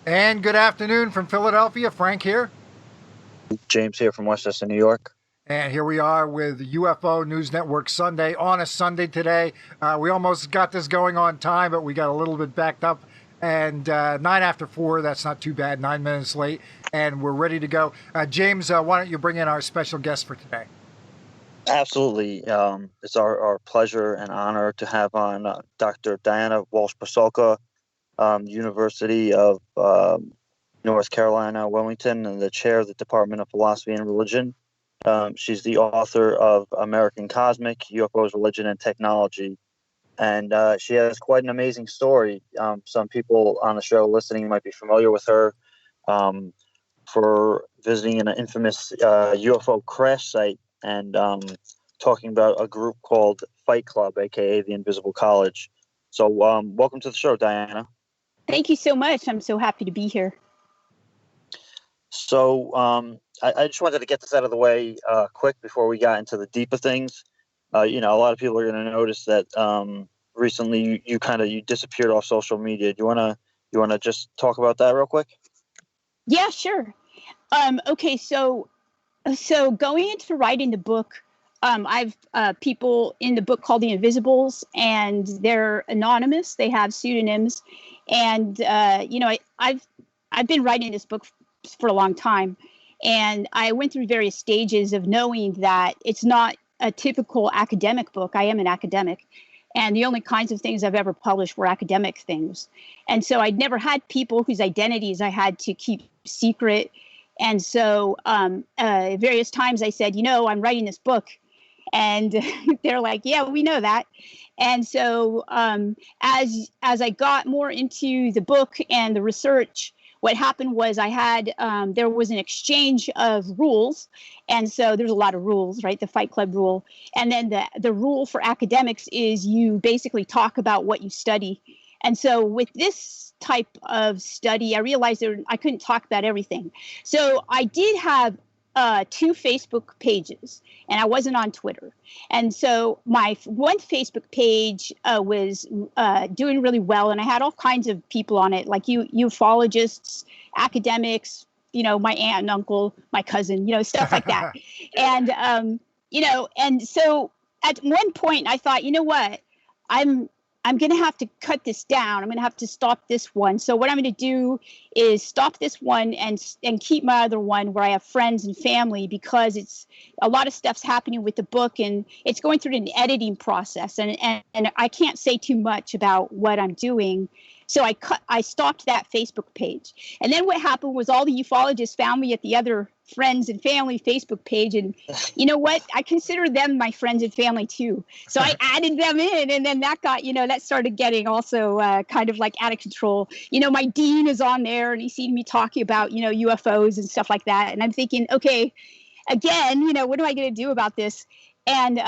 And good afternoon from Philadelphia. Frank here. James here from Westchester, New York. And here we are with UFO News Network Sunday on a Sunday today. We almost got this going on time, but we got a little bit backed up. And 9 after 4, that's not too bad, 9 minutes late. And we're ready to go. James, why don't you bring in our special guest for today? Absolutely. It's our pleasure and honor to have on Dr. Diana Walsh-Pasulka, University of North Carolina, Wilmington, and the chair of the Department of Philosophy and Religion. She's the author of American Cosmic, UFOs, Religion, and Technology. And she has quite an amazing story. Some people on the show listening might be familiar with her for visiting an infamous UFO crash site and talking about a group called Fight Club, aka the Invisible College. So welcome to the show, Diana. Thank you so much. I'm so happy to be here. So I just wanted to get this out of the way quick before we got into the deeper things. A lot of people are going to notice that recently you disappeared off social media. Do you wanna just talk about that real quick? Yeah, sure. Okay, so going into writing the book, I've people in the book called the Invisibles, and they're anonymous. They have pseudonyms, and I've been writing this book for a long time, and I went through various stages of knowing that it's not a typical academic book. I am an academic, and the only kinds of things I've ever published were academic things. And so I'd never had people whose identities I had to keep secret. And so various times I said, I'm writing this book. And they're like, yeah, we know that. And so as I got more into the book and the research, what happened was there was an exchange of rules. And so there's a lot of rules, right? The Fight Club rule. And then the rule for academics is you basically talk about what you study. And so with this type of study, I realized I couldn't talk about everything. So I did have 2 Facebook pages, and I wasn't on Twitter. And so my one Facebook page was doing really well, and I had all kinds of people on it, like ufologists, academics, my aunt and uncle, my cousin, stuff like that. And and so at one point I thought, you know what, I'm going to have to cut this down. I'm going to have to stop this one. So what I'm going to do is stop this one and keep my other one where I have friends and family, because it's a lot of stuff's happening with the book, and it's going through an editing process. And I can't say too much about what I'm doing. So I stopped that Facebook page. And then what happened was all the ufologists found me at the other friends and family Facebook page. And you know what? I consider them my friends and family too. So I added them in, and then that got, that started getting also kind of like out of control. My dean is on there, and he's seen me talking about, UFOs and stuff like that. And I'm thinking, okay, again, what am I going to do about this? And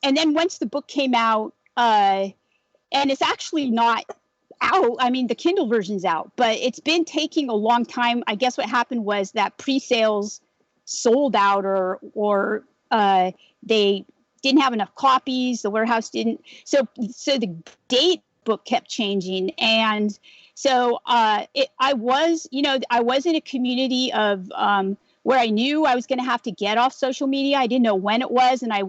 then once the book came out, and it's actually not out. I mean, the Kindle version's out, but it's been taking a long time. I guess what happened was that pre-sales sold out, or they didn't have enough copies. The warehouse didn't. So the date book kept changing, and so I was in a community of where I knew I was going to have to get off social media. I didn't know when it was. And I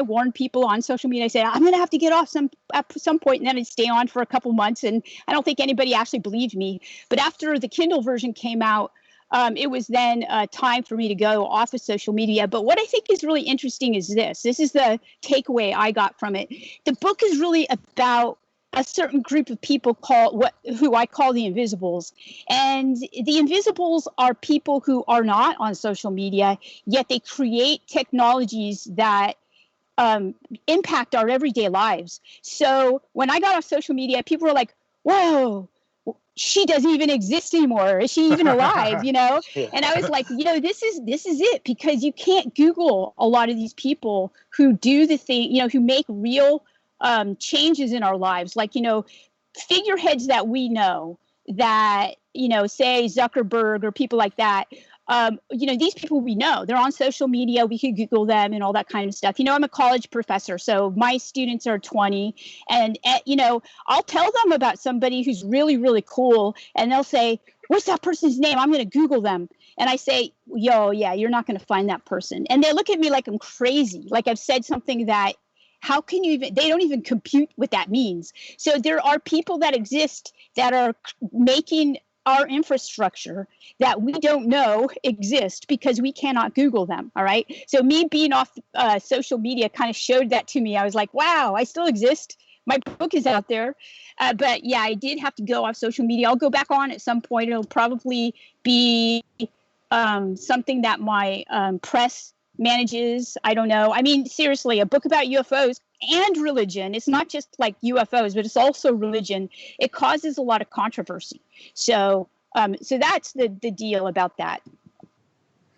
warned people on social media. I said, I'm going to have to get off at some point, and then I'd stay on for a couple months. And I don't think anybody actually believed me. But after the Kindle version came out, it was then time for me to go off of social media. But what I think is really interesting is this. This is the takeaway I got from it. The book is really about a certain group of people who I call the Invisibles. And the Invisibles are people who are not on social media, yet they create technologies that impact our everyday lives. So when I got off social media, people were like, whoa, she doesn't even exist anymore. Is she even alive? Yeah. And I was like, this is it, because you can't Google a lot of these people who do the thing, who make real changes in our lives, like, figureheads that we know, that, say Zuckerberg or people like that, these people we know, they're on social media. We could Google them and all that kind of stuff. I'm a college professor, so my students are 20, and I'll tell them about somebody who's really, really cool, and they'll say, "What's that person's name? I'm going to Google them." And I say, "Yo, yeah, you're not going to find that person." And they look at me like I'm crazy, like I've said something that, how can you even, they don't even compute what that means. So there are people that exist that are making our infrastructure that we don't know exist because we cannot Google them. All right. So me being off social media kind of showed that to me. I was like, wow, I still exist. My book is out there. But yeah, I did have to go off social media. I'll go back on at some point. It'll probably be something that my press manages. I don't know. I mean, seriously, a book about UFOs and religion. It's not just like UFOs, but it's also religion. It causes a lot of controversy. So that's the deal about that.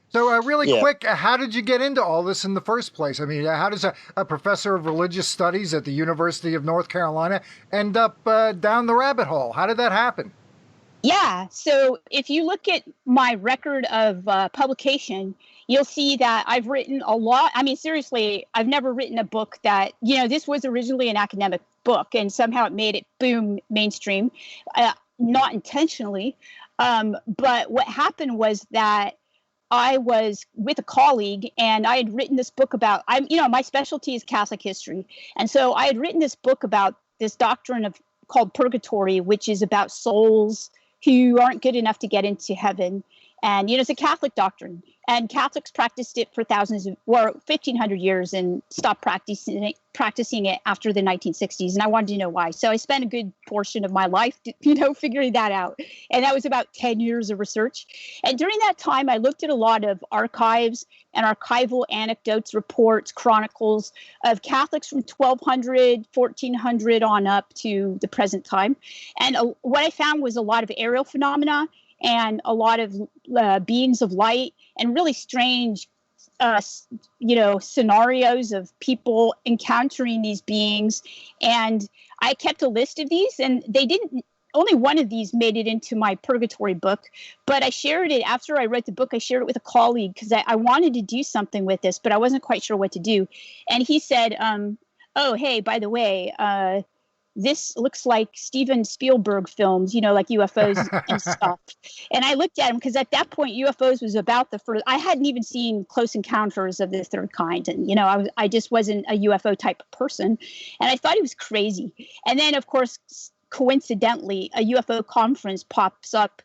So really quick, how did you get into all this in the first place? I mean, how does a professor of religious studies at the University of North Carolina end up down the rabbit hole? How did that happen? Yeah. So if you look at my record of publication, you'll see that I've written a lot. I mean, seriously, I've never written a book that, this was originally an academic book and somehow it made it boom mainstream, not intentionally. But what happened was that I was with a colleague and I had written this book about, my specialty is Catholic history. And so I had written this book about this doctrine called purgatory, which is about souls who aren't good enough to get into heaven. And, it's a Catholic doctrine. And Catholics practiced it for 1,500 years and stopped practicing it after the 1960s. And I wanted to know why. So I spent a good portion of my life, figuring that out. And that was about 10 years of research. And during that time, I looked at a lot of archives and archival anecdotes, reports, chronicles of Catholics from 1200, 1400 on up to the present time. And what I found was a lot of aerial phenomena and a lot of beings of light and really strange, scenarios of people encountering these beings. And I kept a list of these, and only one of these made it into my purgatory book, but I shared it after I read the book. I shared it with a colleague because I wanted to do something with this, but I wasn't quite sure what to do. And he said, oh, hey, by the way, this looks like Steven Spielberg films, like UFOs and stuff. And I looked at him because at that point, UFOs was about the first. I hadn't even seen Close Encounters of the Third Kind. And, I just wasn't a UFO type of person. And I thought he was crazy. And then, of course, coincidentally, a UFO conference pops up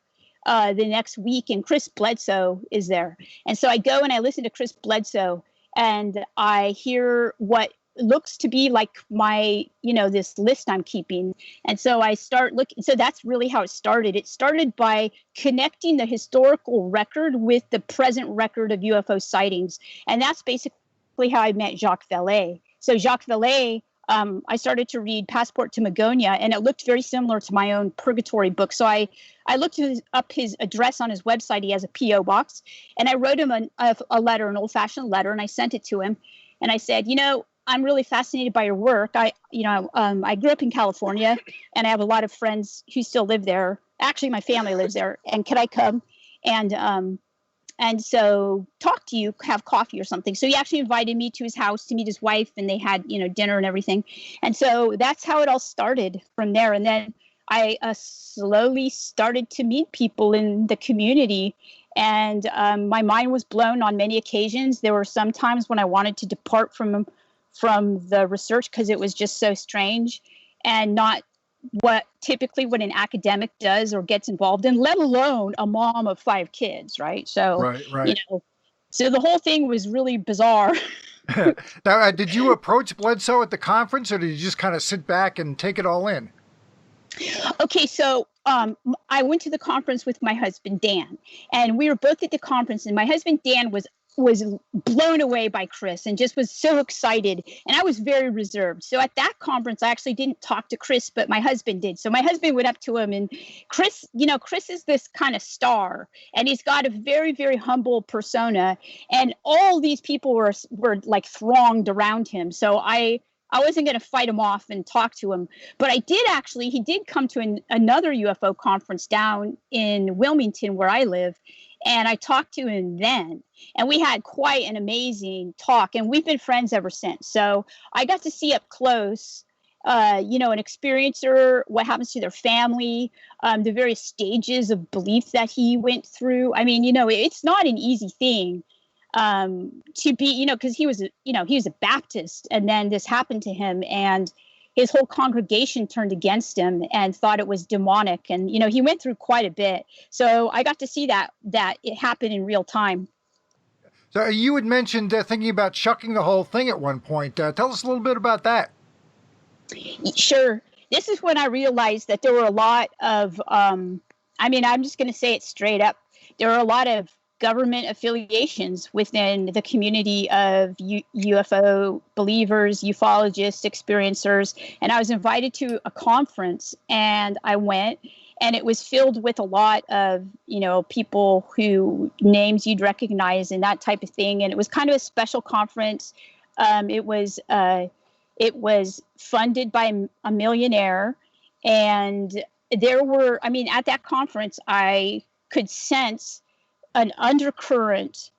the next week and Chris Bledsoe is there. And so I go and I listen to Chris Bledsoe and I hear what looks to be like my, this list I'm keeping. And so I start looking. So that's really how it started. It started by connecting the historical record with the present record of UFO sightings. And that's basically how I met Jacques Vallée. So Jacques Vallée, I started to read Passport to Magonia, and it looked very similar to my own Purgatory book. So I looked up his address on his website. He has a P.O. box. And I wrote him a letter, an old-fashioned letter, and I sent it to him. And I said, I'm really fascinated by your work. I grew up in California, and I have a lot of friends who still live there. Actually, my family lives there. And can I come and so talk to you, have coffee or something? So he actually invited me to his house to meet his wife, and they had dinner and everything. And so that's how it all started from there. And then I slowly started to meet people in the community. And my mind was blown on many occasions. There were some times when I wanted to depart from the research because it was just so strange and not what an academic does or gets involved in, let alone a mom of 5 kids, right? So, right. So the whole thing was really bizarre. Now, did you approach Bledsoe at the conference, or did you just kind of sit back and take it all in? Okay, so I went to the conference with my husband, Dan, and we were both at the conference, and my husband, Dan, was blown away by Chris and just was so excited. And I was very reserved. So at that conference, I actually didn't talk to Chris, but my husband did. So my husband went up to him, and Chris is this kind of star, and he's got a very, very humble persona. And all these people were like thronged around him. So I wasn't going to fight him off and talk to him, but he did come to another UFO conference down in Wilmington where I live. And I talked to him then, and we had quite an amazing talk, and we've been friends ever since. So I got to see up close, an experiencer, what happens to their family, the various stages of belief that he went through. I mean, it's not an easy thing to be, because he was a Baptist, and then this happened to him, and his whole congregation turned against him and thought it was demonic. And, he went through quite a bit. So I got to see that it happened in real time. So you had mentioned thinking about shucking the whole thing at one point. Tell us a little bit about that. Sure. This is when I realized that there were a lot of, I'm just going to say it straight up. There are a lot of government affiliations within the community of UFO believers, ufologists, experiencers. And I was invited to a conference, and I went, and it was filled with a lot of, people who names you'd recognize and that type of thing. And it was kind of a special conference. It was funded by a millionaire. And there were, at that conference, I could sense an undercurrent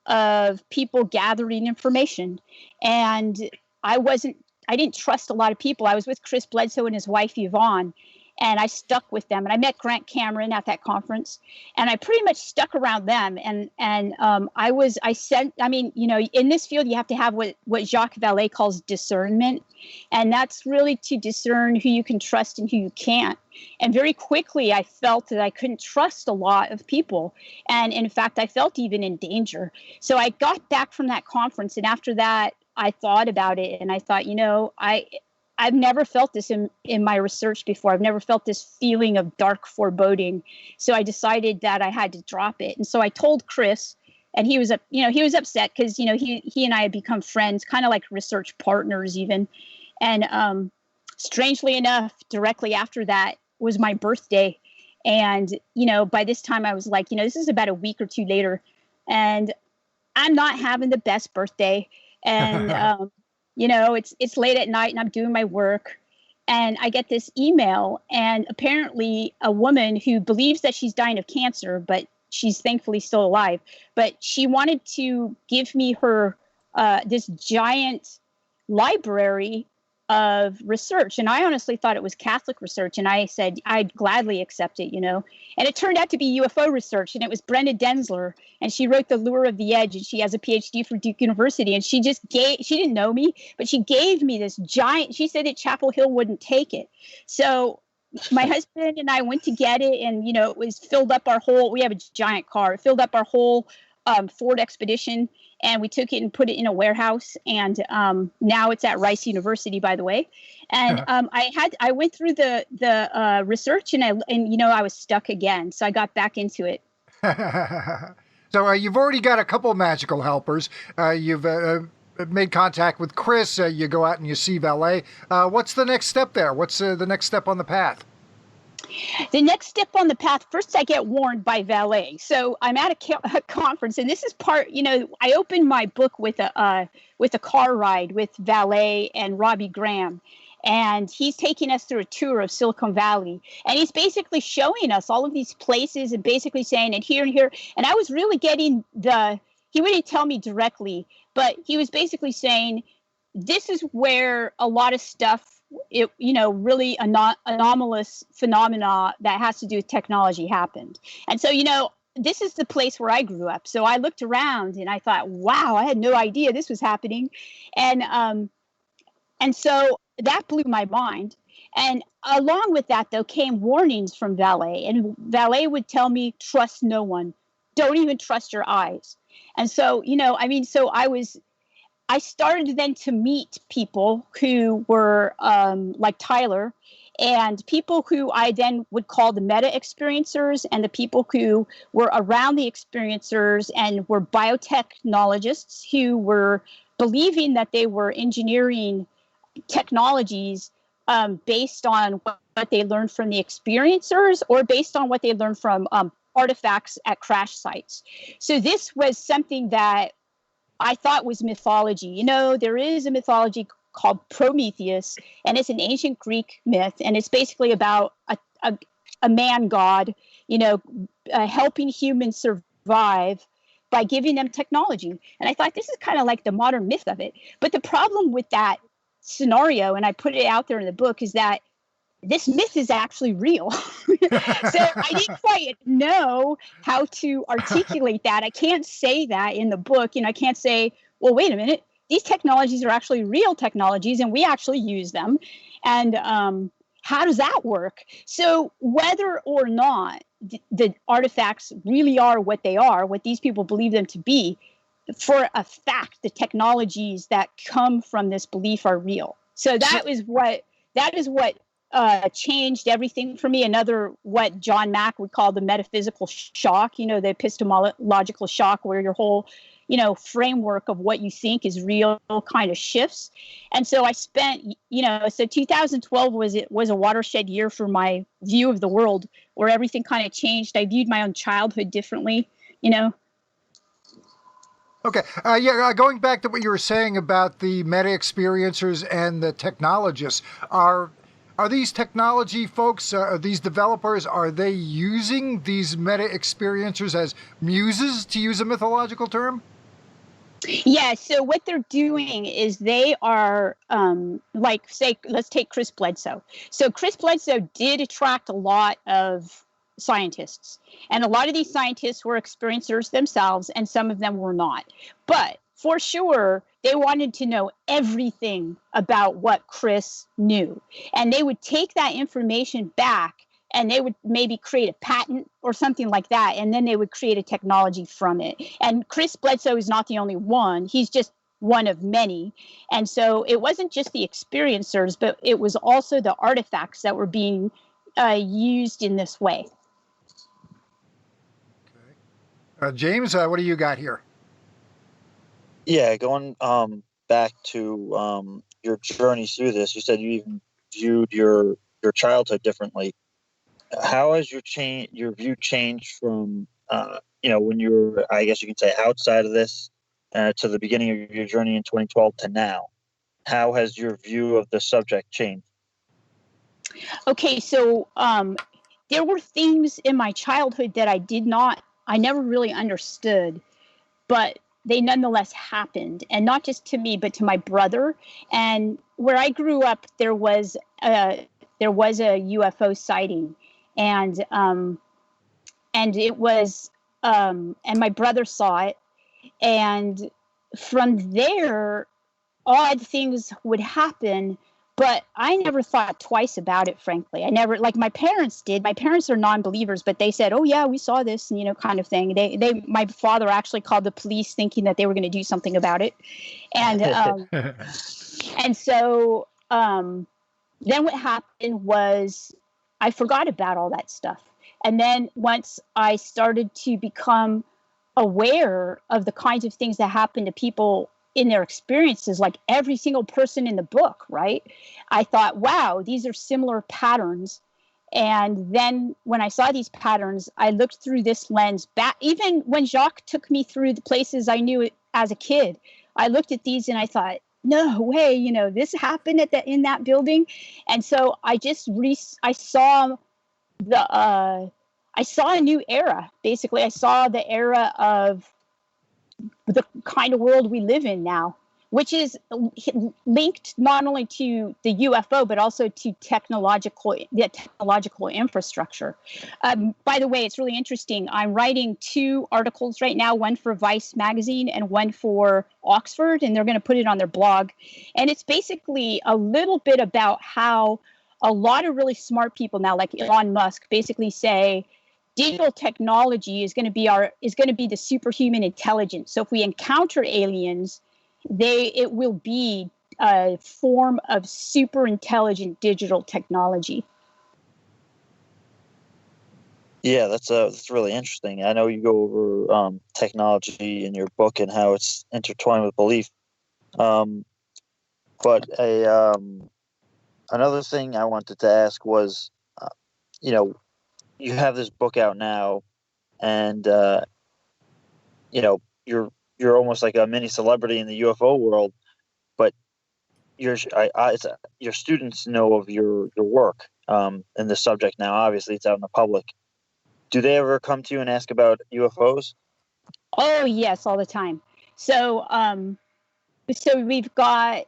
of people gathering information. And I didn't trust a lot of people. I was with Chris Bledsoe and his wife, Yvonne, and I stuck with them. And I met Grant Cameron at that conference, and I pretty much stuck around them. And in this field, you have to have what Jacques Vallée calls discernment. And that's really to discern who you can trust and who you can't. And very quickly, I felt that I couldn't trust a lot of people. And in fact, I felt even in danger. So I got back from that conference. And after that, I thought about it. And I thought, I've never felt this in my research before. I've never felt this feeling of dark foreboding. So I decided that I had to drop it. And so I told Chris, and he was upset because, he and I had become friends, kind of like research partners even. And strangely enough, directly after that was my birthday. And, by this time I was like, this is about a week or two later, and I'm not having the best birthday. And, it's late at night and I'm doing my work, and I get this email, and apparently a woman who believes that she's dying of cancer, but she's thankfully still alive, but she wanted to give me her, this giant library of research. And I honestly thought it was Catholic research. And I said, I'd gladly accept it, And it turned out to be UFO research. And it was Brenda Densler. And she wrote The Lure of the Edge. And she has a PhD from Duke University. And she didn't know me, but she gave me this giant, she said that Chapel Hill wouldn't take it. So my husband and I went to get it. And, it was filled up we have a giant car. It filled up our whole Ford Expedition. And we took it and put it in a warehouse, and now it's at Rice University, by the way. And I went through the research, and I was stuck again, so I got back into it. So you've already got a couple magical helpers. You've made contact with Chris. You go out and you see Vallée. What's the next step there? What's the next step on the path? The next step on the path, first I get warned by Vallée. So I'm at a conference, and this is part, I opened my book with a car ride with Vallée and Robbie Graham. And he's taking us through a tour of Silicon Valley. And he's basically showing us all of these places and basically saying, and here and here. And I was really getting he wouldn't tell me directly, but he was basically saying, this is where a lot of stuff, really anomalous phenomena that has to do with technology happened. And so, this is the place where I grew up. So I looked around and I thought, wow, I had no idea this was happening. And so that blew my mind. And along with that, though, came warnings from Vallée. And Vallée would tell me, trust no one. Don't even trust your eyes. And so, I started then to meet people who were like Tyler, and people who I then would call the meta-experiencers, and the people who were around the experiencers and were biotechnologists who were believing that they were engineering technologies based on what they learned from the experiencers or based on what they learned from artifacts at crash sites. So this was something that I thought was mythology. There is a mythology called Prometheus, and it's an ancient Greek myth, and it's basically about a man god, helping humans survive survive by giving them technology. And I thought this is kind of like the modern myth of it. But the problem with that scenario, and I put it out there in the book, is that this myth is actually real. So I didn't quite know how to articulate that. I can't say that in the book. I can't say, well, wait a minute, these technologies are actually real technologies and we actually use them. And how does that work? So whether or not the artifacts really are what they are, what these people believe them to be, for a fact, the technologies that come from this belief are real. So that is what changed everything for me. Another, what John Mack would call the metaphysical shock, the epistemological shock, where your whole, framework of what you think is real kind of shifts. And so I spent, so 2012 was a watershed year for my view of the world, where everything kind of changed. I viewed my own childhood differently, Okay. Going back to what you were saying about the meta-experiencers and the technologists, are these technology folks, these developers, are they using these meta-experiencers as muses, to use a mythological term? Yeah, so what they're doing is they are, say, let's take Chris Bledsoe. So Chris Bledsoe did attract a lot of scientists, and a lot of these scientists were experiencers themselves, and some of them were not. But for sure, they wanted to know everything about what Chris knew, and they would take that information back and they would maybe create a patent or something like that, and then they would create a technology from it. And Chris Bledsoe is not the only one. He's just one of many. And so it wasn't just the experiencers, but it was also the artifacts that were being used in this way. Okay. James, what do you got here? Yeah, going back to your journey through this, you said you even viewed your childhood differently. How has your view changed from when you were, I guess you can say, outside of this to the beginning of your journey in 2012 to now? How has your view of the subject changed? Okay, so there were things in my childhood that I never really understood, but they nonetheless happened, and not just to me, but to my brother. And where I grew up, there was a UFO sighting, and it was, and my brother saw it, and from there, odd things would happen. But I never thought twice about it, frankly. I never, like my parents did. My parents are non-believers, but they said, "Oh yeah, we saw this," kind of thing. My father actually called the police, thinking that they were going to do something about it, and and so then what happened was I forgot about all that stuff, and then once I started to become aware of the kinds of things that happen to people in their experiences, like every single person in the book, right? I thought, wow, these are similar patterns. And then when I saw these patterns, I looked through this lens back. Even when Jacques took me through the places I knew as a kid, I looked at these and I thought, no way, this happened in that building. And so I just I saw a new era. Basically, I saw the era of the kind of world we live in now, which is linked not only to the UFO, but also to technological infrastructure. By the way, it's really interesting. I'm writing 2 articles right now, one for Vice magazine and one for Oxford, and they're going to put it on their blog. And it's basically a little bit about how a lot of really smart people now, like Elon Musk, basically say, digital technology is going to be the superhuman intelligence. So if we encounter aliens, it will be a form of super intelligent digital technology. Yeah, that's really interesting. I know you go over technology in your book and how it's intertwined with belief. But another thing I wanted to ask was, you have this book out now, and you're almost like a mini celebrity in the UFO world, but your students know of your work in the subject now. Obviously, it's out in the public. Do they ever come to you and ask about UFOs? Oh yes, all the time. So so we've got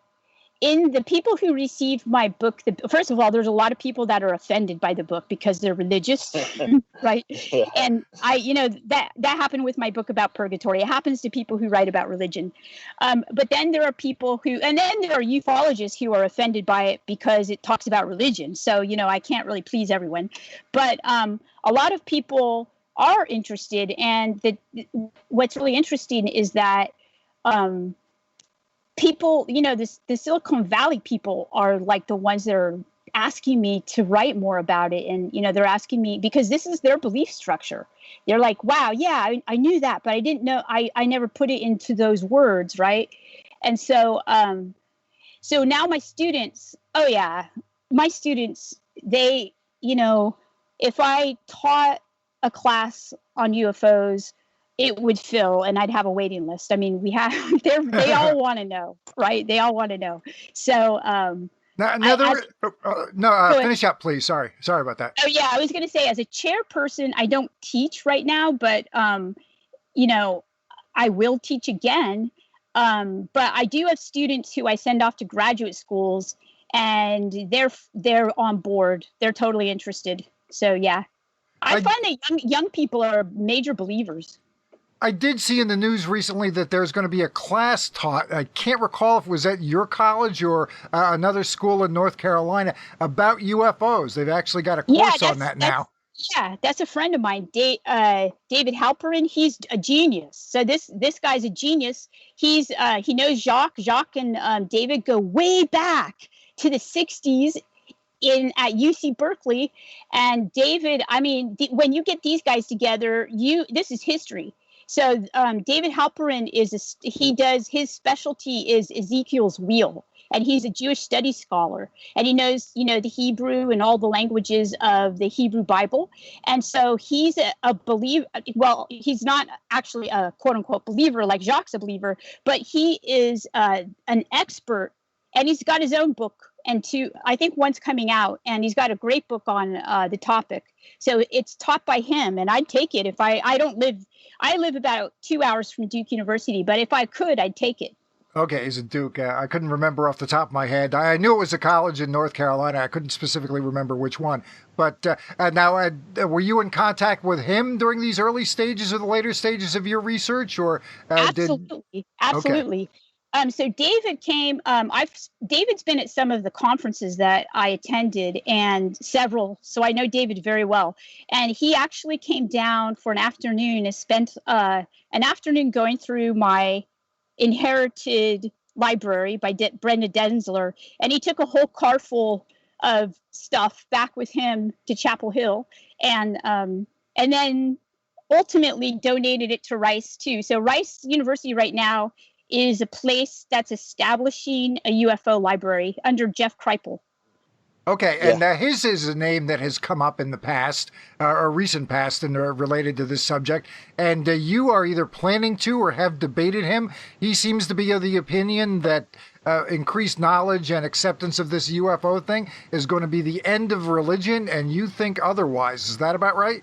in the people who receive my book, first of all, there's a lot of people that are offended by the book because they're religious, right? Yeah. And that happened with my book about purgatory. It happens to people who write about religion. But then there are people and then there are ufologists who are offended by it because it talks about religion. So, I can't really please everyone. But a lot of people are interested. And what's really interesting is that people, the Silicon Valley people are like the ones that are asking me to write more about it. And, they're asking me because this is their belief structure. They're like, wow, yeah, I knew that, but I didn't know, I never put it into those words. Right. And so, so now my students, oh yeah, my students, they, if I taught a class on UFOs, it would fill and I'd have a waiting list. I mean, they all want to know, right? They all want to know. So, finish up, please. Sorry about that. Oh yeah, I was going to say, as a chairperson, I don't teach right now, but I will teach again. But I do have students who I send off to graduate schools, and they're on board. They're totally interested. So yeah, I find that young people are major believers. I did see in the news recently that there's going to be a class taught. I can't recall if it was at your college or another school in North Carolina about UFOs. They've actually got a course on that now. Yeah, that's a friend of mine, David Halperin. He's a genius. So this guy's a genius. He knows Jacques. Jacques and David go way back to the 60s at UC Berkeley. And David, I mean, when you get these guys together, this is history. So David Halperin his specialty is Ezekiel's wheel, and he's a Jewish studies scholar, and he knows the Hebrew and all the languages of the Hebrew Bible, and so he's a believer. Well, he's not actually a quote unquote believer like Jacques a believer, but he is an expert, and he's got his own book. And I think one's coming out, and he's got a great book on the topic. So it's taught by him, and I'd take it if I live about 2 hours from Duke University, but if I could, I'd take it. Okay, is it Duke? I couldn't remember off the top of my head. I knew it was a college in North Carolina. I couldn't specifically remember which one. But now, were you in contact with him during these early stages or the later stages of your research, or absolutely. Okay. So David came. David's been at some of the conferences that I attended, and several. So I know David very well. And he actually came down for an afternoon and spent an afternoon going through my inherited library by Brenda Densler, and he took a whole car full of stuff back with him to Chapel Hill, and then ultimately donated it to Rice too. So Rice University right now is a place that's establishing a UFO library under Jeff Kripal. Okay, and his is a name that has come up in the past, or recent past, and related to this subject. And you are either planning to or have debated him. He seems to be of the opinion that increased knowledge and acceptance of this UFO thing is going to be the end of religion, and you think otherwise. Is that about right?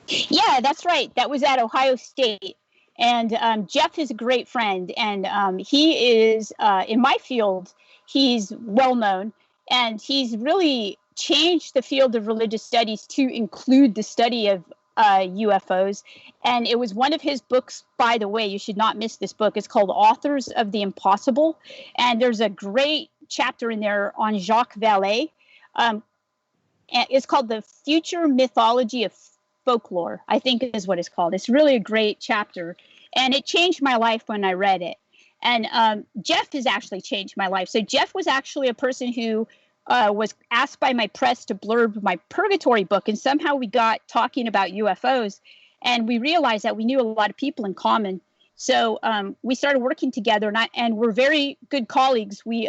Yeah, that's right. That was at Ohio State. And Jeff is a great friend, and he is, in my field, he's well known, and he's really changed the field of religious studies to include the study of UFOs. And it was one of his books, by the way, you should not miss this book. It's called Authors of the Impossible. And there's a great chapter in there on Jacques Vallée. It's called The Future Mythology of Folklore, I think is what it's called. It's really a great chapter, and it changed my life when I read it. And Jeff has actually changed my life. So Jeff was actually a person who was asked by my press to blurb my Purgatory book, and somehow we got talking about UFOs, and we realized that we knew a lot of people in common. So we started working together, and we're very good colleagues. We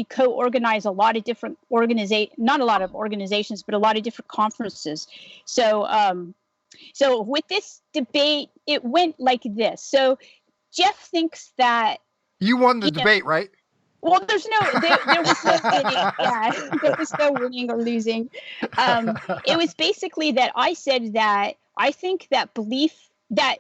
co-organize a lot of different not a lot of organizations, but a lot of different conferences. So with this debate, it went like this. So Jeff thinks that you won the debate, right? Well, there was no winning. Yeah, there was no winning or losing. It was basically that I said that I think that belief that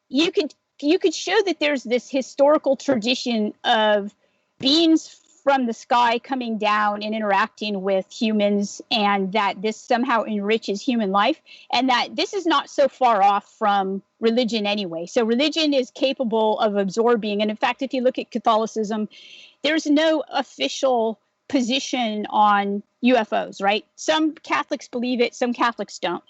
you could you could show that there's this historical tradition of beings from the sky coming down and interacting with humans, and that this somehow enriches human life, and that this is not so far off from religion anyway. So religion is capable of absorbing, and in fact, if you look at Catholicism, there's no official position on UFOs, right? Some Catholics believe it, some Catholics don't.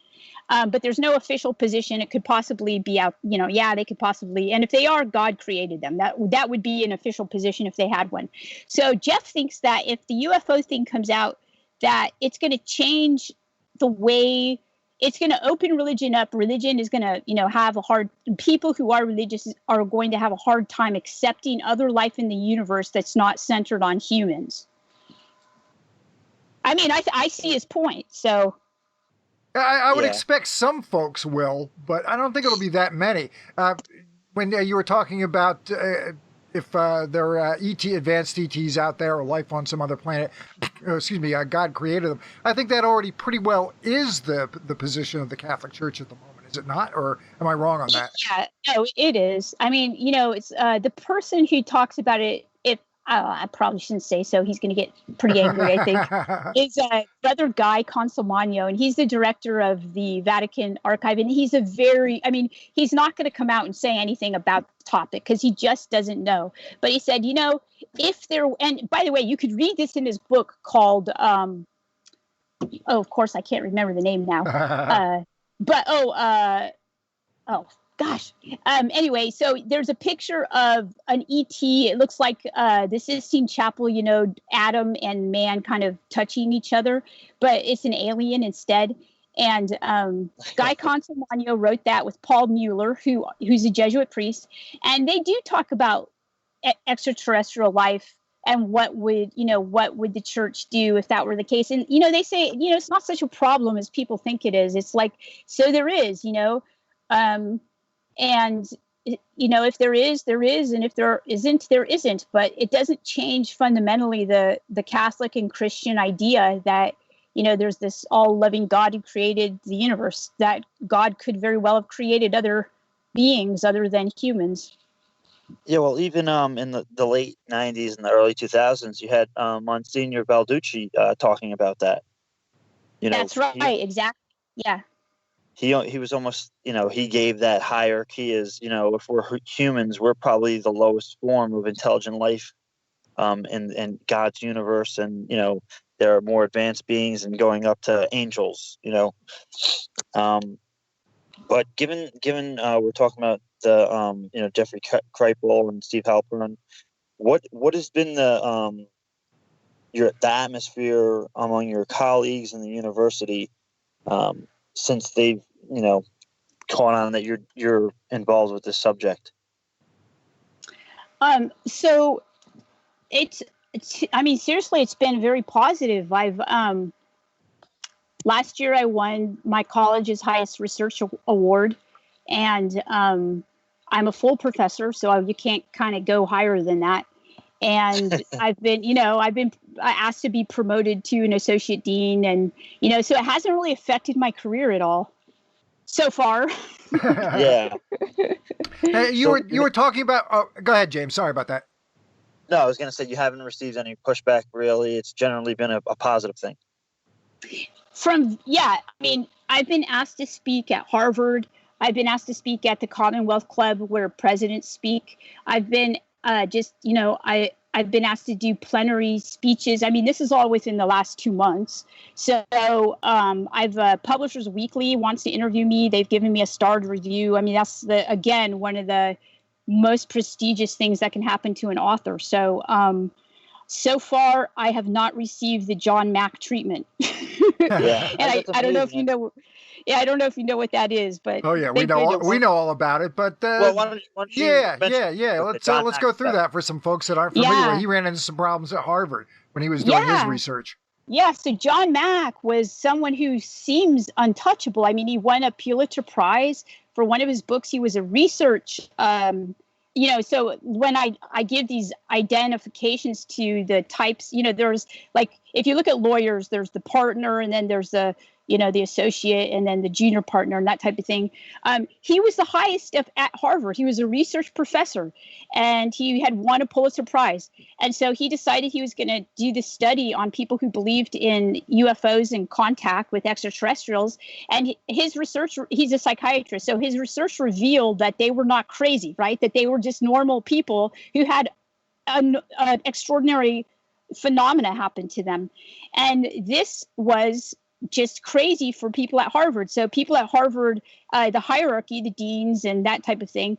But there's no official position. It could possibly be out, they could possibly, and if they are, God created them. That would be an official position if they had one. So Jeff thinks that if the UFO thing comes out, that it's going to change the way, it's going to open religion up. Religion is going to, people who are religious are going to have a hard time accepting other life in the universe that's not centered on humans. I mean, I see his point, so. I would expect some folks will, but I don't think it'll be that many. When you were talking about if there are advanced ETs out there or life on some other planet, God created them. I think that already pretty well is the position of the Catholic Church at the moment, is it not? Or am I wrong on that? Yeah, no, it is. I mean, it's the person who talks about it. I probably shouldn't say so. He's going to get pretty angry, I think. Is Brother Guy Consolmagno, and he's the director of the Vatican Archive. And he's he's not going to come out and say anything about the topic because he just doesn't know. But he said, if there, and by the way, you could read this in his book called, of course, I can't remember the name now. Gosh. Anyway, so there's a picture of an ET. It looks like the Sistine Chapel, Adam and man kind of touching each other, but it's an alien instead. And Guy Consolmagno wrote that with Paul Mueller, who's a Jesuit priest. And they do talk about extraterrestrial life and what would the church do if that were the case. And, they say, it's not such a problem as people think it is. It's like, so there is, and, if there is, there is. And if there isn't, there isn't. But it doesn't change fundamentally the Catholic and Christian idea that, there's this all-loving God who created the universe, that God could very well have created other beings other than humans. Yeah, well, even in the late 90s and the early 2000s, you had Monsignor Balducci talking about that. That's right, exactly. Yeah. He was almost, he gave that hierarchy as, if we're humans, we're probably the lowest form of intelligent life in God's universe. And, there are more advanced beings and going up to angels, But given we're talking about the, Jeffrey Kripal and Steve Halpern, what has been the atmosphere among your colleagues in the university since they've, caught on that you're involved with this subject? So seriously, it's been very positive. I've, last year I won my college's highest research award, and I'm a full professor, so you can't kind of go higher than that. And I've been asked to be promoted to an associate dean, and so it hasn't really affected my career at all so far. Yeah. You were talking about. Oh, go ahead, James. Sorry about that. No, I was going to say you haven't received any pushback. Really, it's generally been a positive thing. I've been asked to speak at Harvard. I've been asked to speak at the Commonwealth Club where presidents speak. I've been I've been asked to do plenary speeches. This is all within the last 2 months. So I've Publishers Weekly wants to interview me. They've given me a starred review. That's one of the most prestigious things that can happen to an author. So so far I have not received the John Mack treatment. Yeah. And I don't know if you know. Yeah, I don't know if you know what that is, but oh yeah, we know all about it. But well, why don't you Let's go through that for some folks that aren't familiar. He ran into some problems at Harvard when he was doing his research. Yeah, so John Mack was someone who seems untouchable. He won a Pulitzer Prize for one of his books. He was a research. So when I give these identifications to the types, there's like, if you look at lawyers, there's the partner, and then there's the the associate and then the junior partner and that type of thing. He was the highest at Harvard. He was a research professor, and he had won a Pulitzer Prize. And so he decided he was going to do this study on people who believed in UFOs and contact with extraterrestrials. And his research, he's a psychiatrist, so his research revealed that they were not crazy, right? That they were just normal people who had an extraordinary phenomena happen to them. And this was just crazy for people at Harvard. So people at Harvard, the hierarchy, the deans and that type of thing,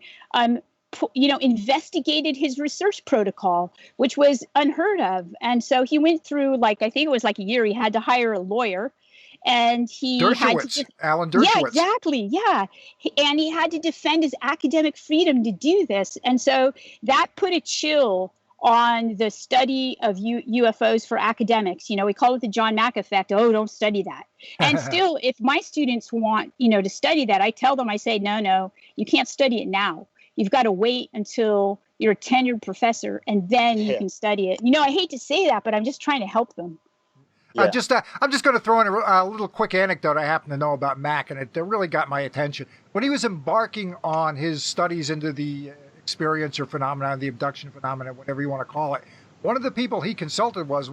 investigated his research protocol, which was unheard of. And so he went through, I think it was a year, he had to hire a lawyer. And he had to Alan Dershowitz. Yeah, exactly. Yeah. And he had to defend his academic freedom to do this. And so that put a chill on the study of UFOs for academics. We call it the John Mack effect. Oh, don't study that. And still, if my students want, to study that, I tell them, I say, no, you can't study it now. You've got to wait until you're a tenured professor, and then you can study it. I hate to say that, but I'm just trying to help them. Yeah. I'm just going to throw in a little quick anecdote I happen to know about Mack, and it really got my attention. When he was embarking on his studies into the experience or phenomenon, the abduction phenomenon, whatever you want to call it, one of the people he consulted was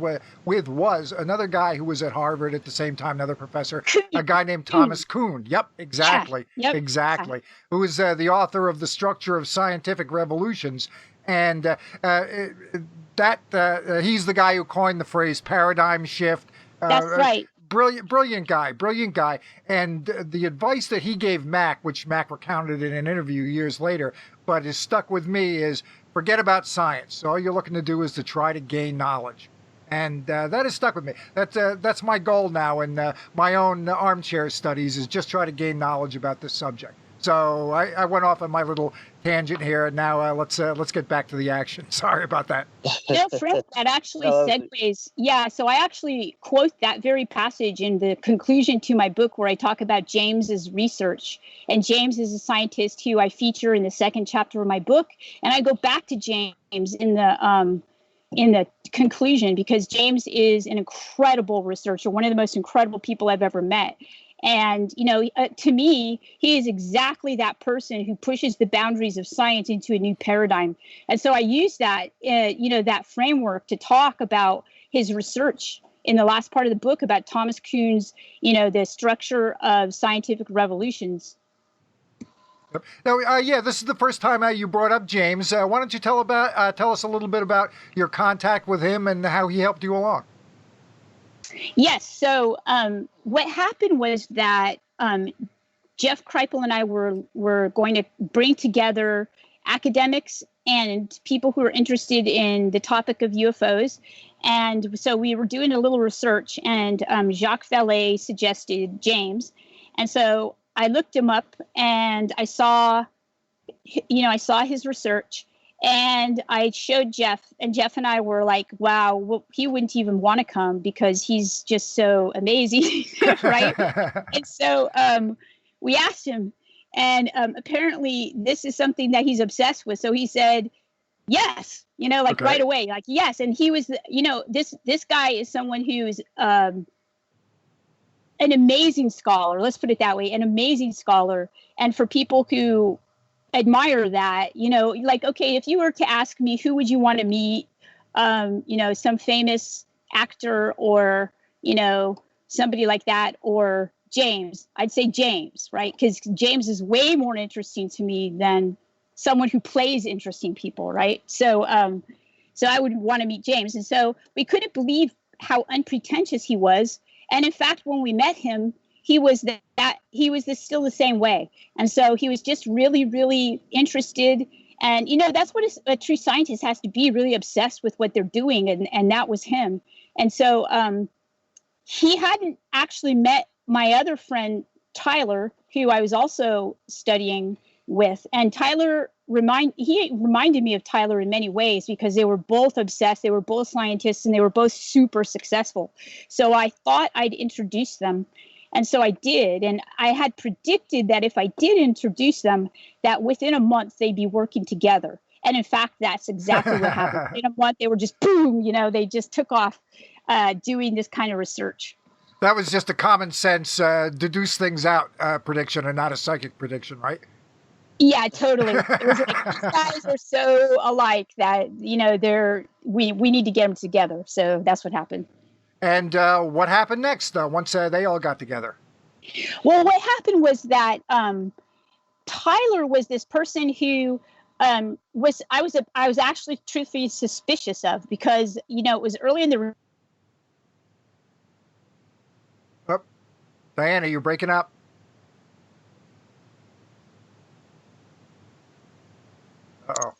another guy who was at Harvard at the same time, another professor, a guy named Thomas Kuhn. Yep, exactly. Yeah, yep. Exactly. Who is the author of The Structure of Scientific Revolutions. And he's the guy who coined the phrase paradigm shift. That's right. Brilliant guy. And the advice that he gave Mack, which Mack recounted in an interview years later, but has stuck with me, is forget about science. All you're looking to do is to try to gain knowledge. And that has stuck with me. That's my goal now in my own armchair studies, is just try to gain knowledge about this subject. So I went off on my little tangent here, and now let's get back to the action. Sorry about that. No, Frank, that actually segues. Yeah, so I actually quote that very passage in the conclusion to my book, where I talk about James's research. And James is a scientist who I feature in the second chapter of my book, and I go back to James in the conclusion, because James is an incredible researcher, one of the most incredible people I've ever met. And, to me, he is exactly that person who pushes the boundaries of science into a new paradigm. And so I use that, that framework to talk about his research in the last part of the book about Thomas Kuhn's, the structure of scientific revolutions. Now, this is the first time you brought up James. Why don't you tell us a little bit about your contact with him and how he helped you along? Yes. So what happened was that Jeff Kripal and I were going to bring together academics and people who are interested in the topic of UFOs. And so we were doing a little research, and Jacques Vallée suggested James. And so I looked him up, and I saw his research. And I showed Jeff, and Jeff and I were like, wow, well, he wouldn't even want to come because he's just so amazing, right? And so we asked him, and apparently this is something that he's obsessed with. So he said, yes, okay. Right away, yes. And he was, this guy is someone who's an amazing scholar. Let's put it that way, an amazing scholar. And for people who admire that, okay, if you were to ask me, who would you want to meet, some famous actor or, somebody like that, or James, I'd say James, right? Because James is way more interesting to me than someone who plays interesting people, right? So I would want to meet James. And so we couldn't believe how unpretentious he was. And in fact, when we met him, he was still the same way. And so he was just really, really interested. And, that's what a true scientist has to be, really obsessed with what they're doing. And that was him. And so he hadn't actually met my other friend, Tyler, who I was also studying with. And Tyler reminded me of Tyler in many ways, because they were both obsessed. They were both scientists, and they were both super successful. So I thought I'd introduce them. And so I did. And I had predicted that if I did introduce them, that within a month they'd be working together. And in fact, that's exactly what happened. In a month, they were just boom, they just took off doing this kind of research. That was just a common sense, deduce things out prediction and not a psychic prediction, right? Yeah, totally. It was like these guys are so alike that we need to get them together. So that's what happened. And what happened next once they all got together? Well, what happened was that Tyler was this person who I was actually truthfully suspicious of, because it was early in the. Oh, Diana, you're breaking up. Uh-oh.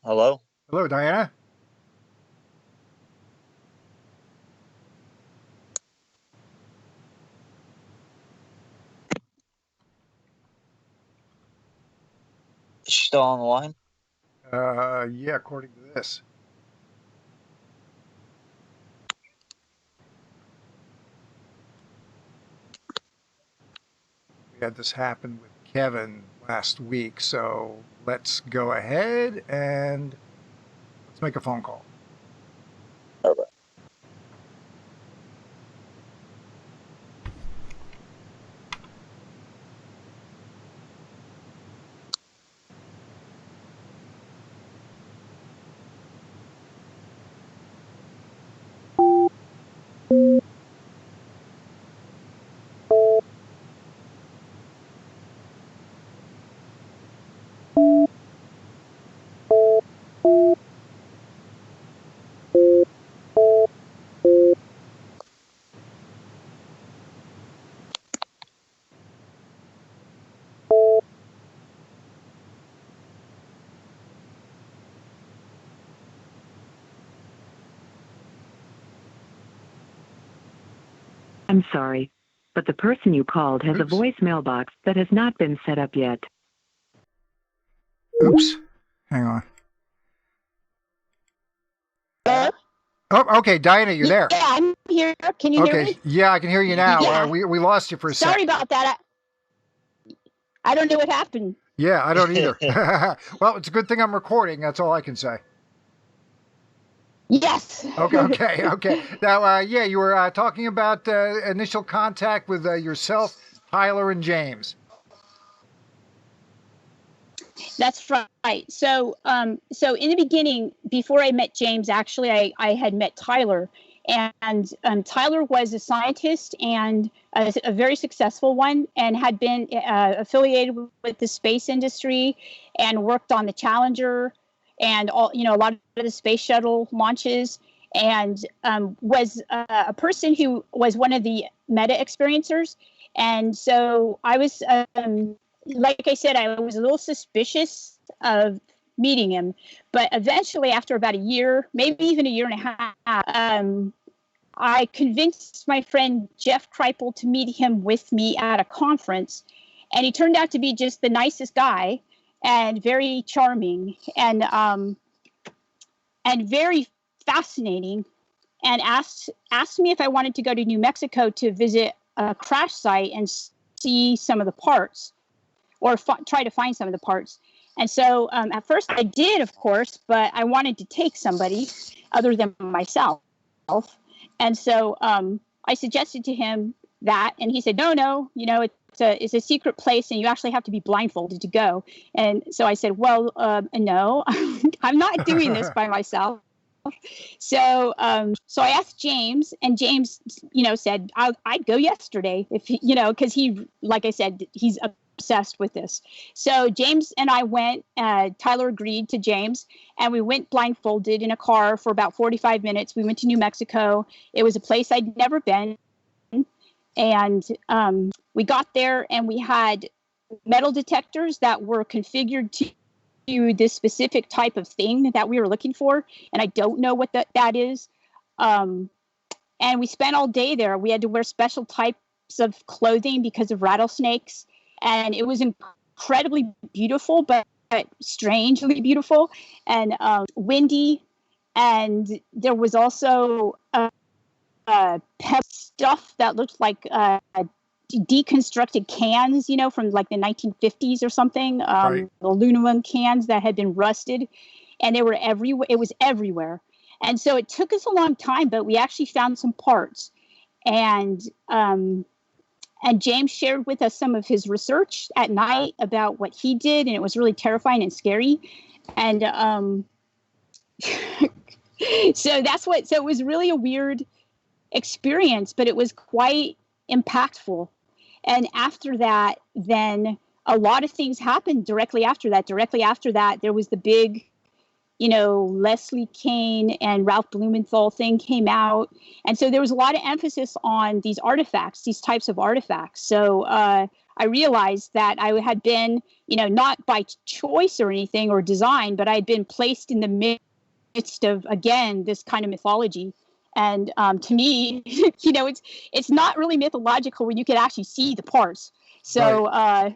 Hello? Hello, Diana. Is she still on the line? Yeah, according to this. We had this happen with Kevin last week, so let's go ahead and let's make a phone call. All right. I'm sorry, but the person you called has a voicemail box that has not been set up yet. Oops. Hang on. Hello? Oh, okay, Diana, you're there. Yeah, I'm here. Can you hear Okay, me? yeah, I can hear you now. Yeah. We lost you for a Sorry second. about that. I don't know what happened. Yeah, I don't either. Well, it's a good thing I'm recording. That's all I can say. Yes. Okay. Now, yeah, you were talking about initial contact with yourself, Tyler, and James. That's right. So in the beginning, before I met James, actually, I had met Tyler, and Tyler was a scientist and a very successful one, and had been affiliated with the space industry, and worked on the Challenger, and a lot of the space shuttle launches, and was a person who was one of the meta experiencers, and so I was. Like I said, I was a little suspicious of meeting him, but eventually, after about a year, maybe even a year and a half, I convinced my friend Jeff Kripal to meet him with me at a conference, and he turned out to be just the nicest guy and very charming and very fascinating, and asked me if I wanted to go to New Mexico to visit a crash site and see some of the parts, or try to find some of the parts. And so at first I did, of course, but I wanted to take somebody other than myself. And so I suggested to him that, and he said, no, it's a secret place and you actually have to be blindfolded to go. And so I said, well, no, I'm not doing this by myself. So I asked James, and James, said, I'd go yesterday if because he, like I said, he's obsessed with this. So James and I went. Tyler agreed to James, and we went blindfolded in a car for about 45 minutes. We went to New Mexico. It was a place I'd never been, and we got there, and we had metal detectors that were configured to this specific type of thing that we were looking for, and I don't know what that is. And we spent all day there. We had to wear special types of clothing because of rattlesnakes, and it was incredibly beautiful, but strangely beautiful, and windy. And there was also pep stuff that looked like deconstructed cans, from like the 1950s or something, Right. aluminum cans that had been rusted, and they were everywhere. It was everywhere. And so it took us a long time, but we actually found some parts. And James shared with us some of his research at night about what he did, and it was really terrifying and scary. And so it was really a weird experience, but it was quite impactful. And after that, then a lot of things happened directly after that. Directly after that, there was the big, Leslie Kean and Ralph Blumenthal thing came out. And so there was a lot of emphasis on these artifacts, these types of artifacts. So I realized that I had been, not by choice or anything or design, but I had been placed in the midst of, again, this kind of mythology. And to me, it's not really mythological when you can actually see the parts. So, Right.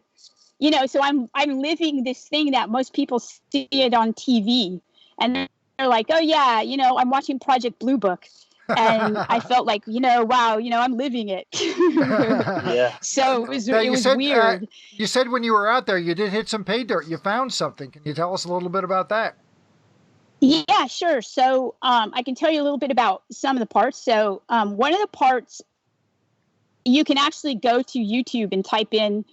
So I'm living this thing that most people see it on TV. And they're like, oh, yeah, I'm watching Project Blue Book. And I felt like, wow, I'm living it. Yeah. So it was said, weird. You said when you were out there, you did hit some pay dirt. You found something. Can you tell us a little bit about that? Yeah, sure. So I can tell you a little bit about some of the parts. So one of the parts, you can actually go to YouTube and type in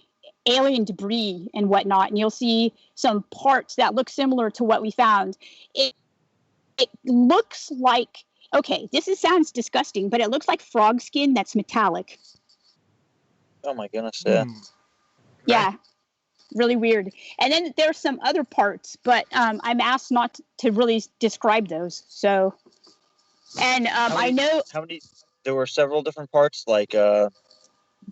alien debris and whatnot, and you'll see some parts that look similar to what we found. It looks like, okay, sounds disgusting, but it looks like frog skin that's metallic. Oh my goodness, yeah. Yeah, really weird. And then there's some other parts, but I'm asked not to really describe those. So, and I know how many. There were several different parts, like.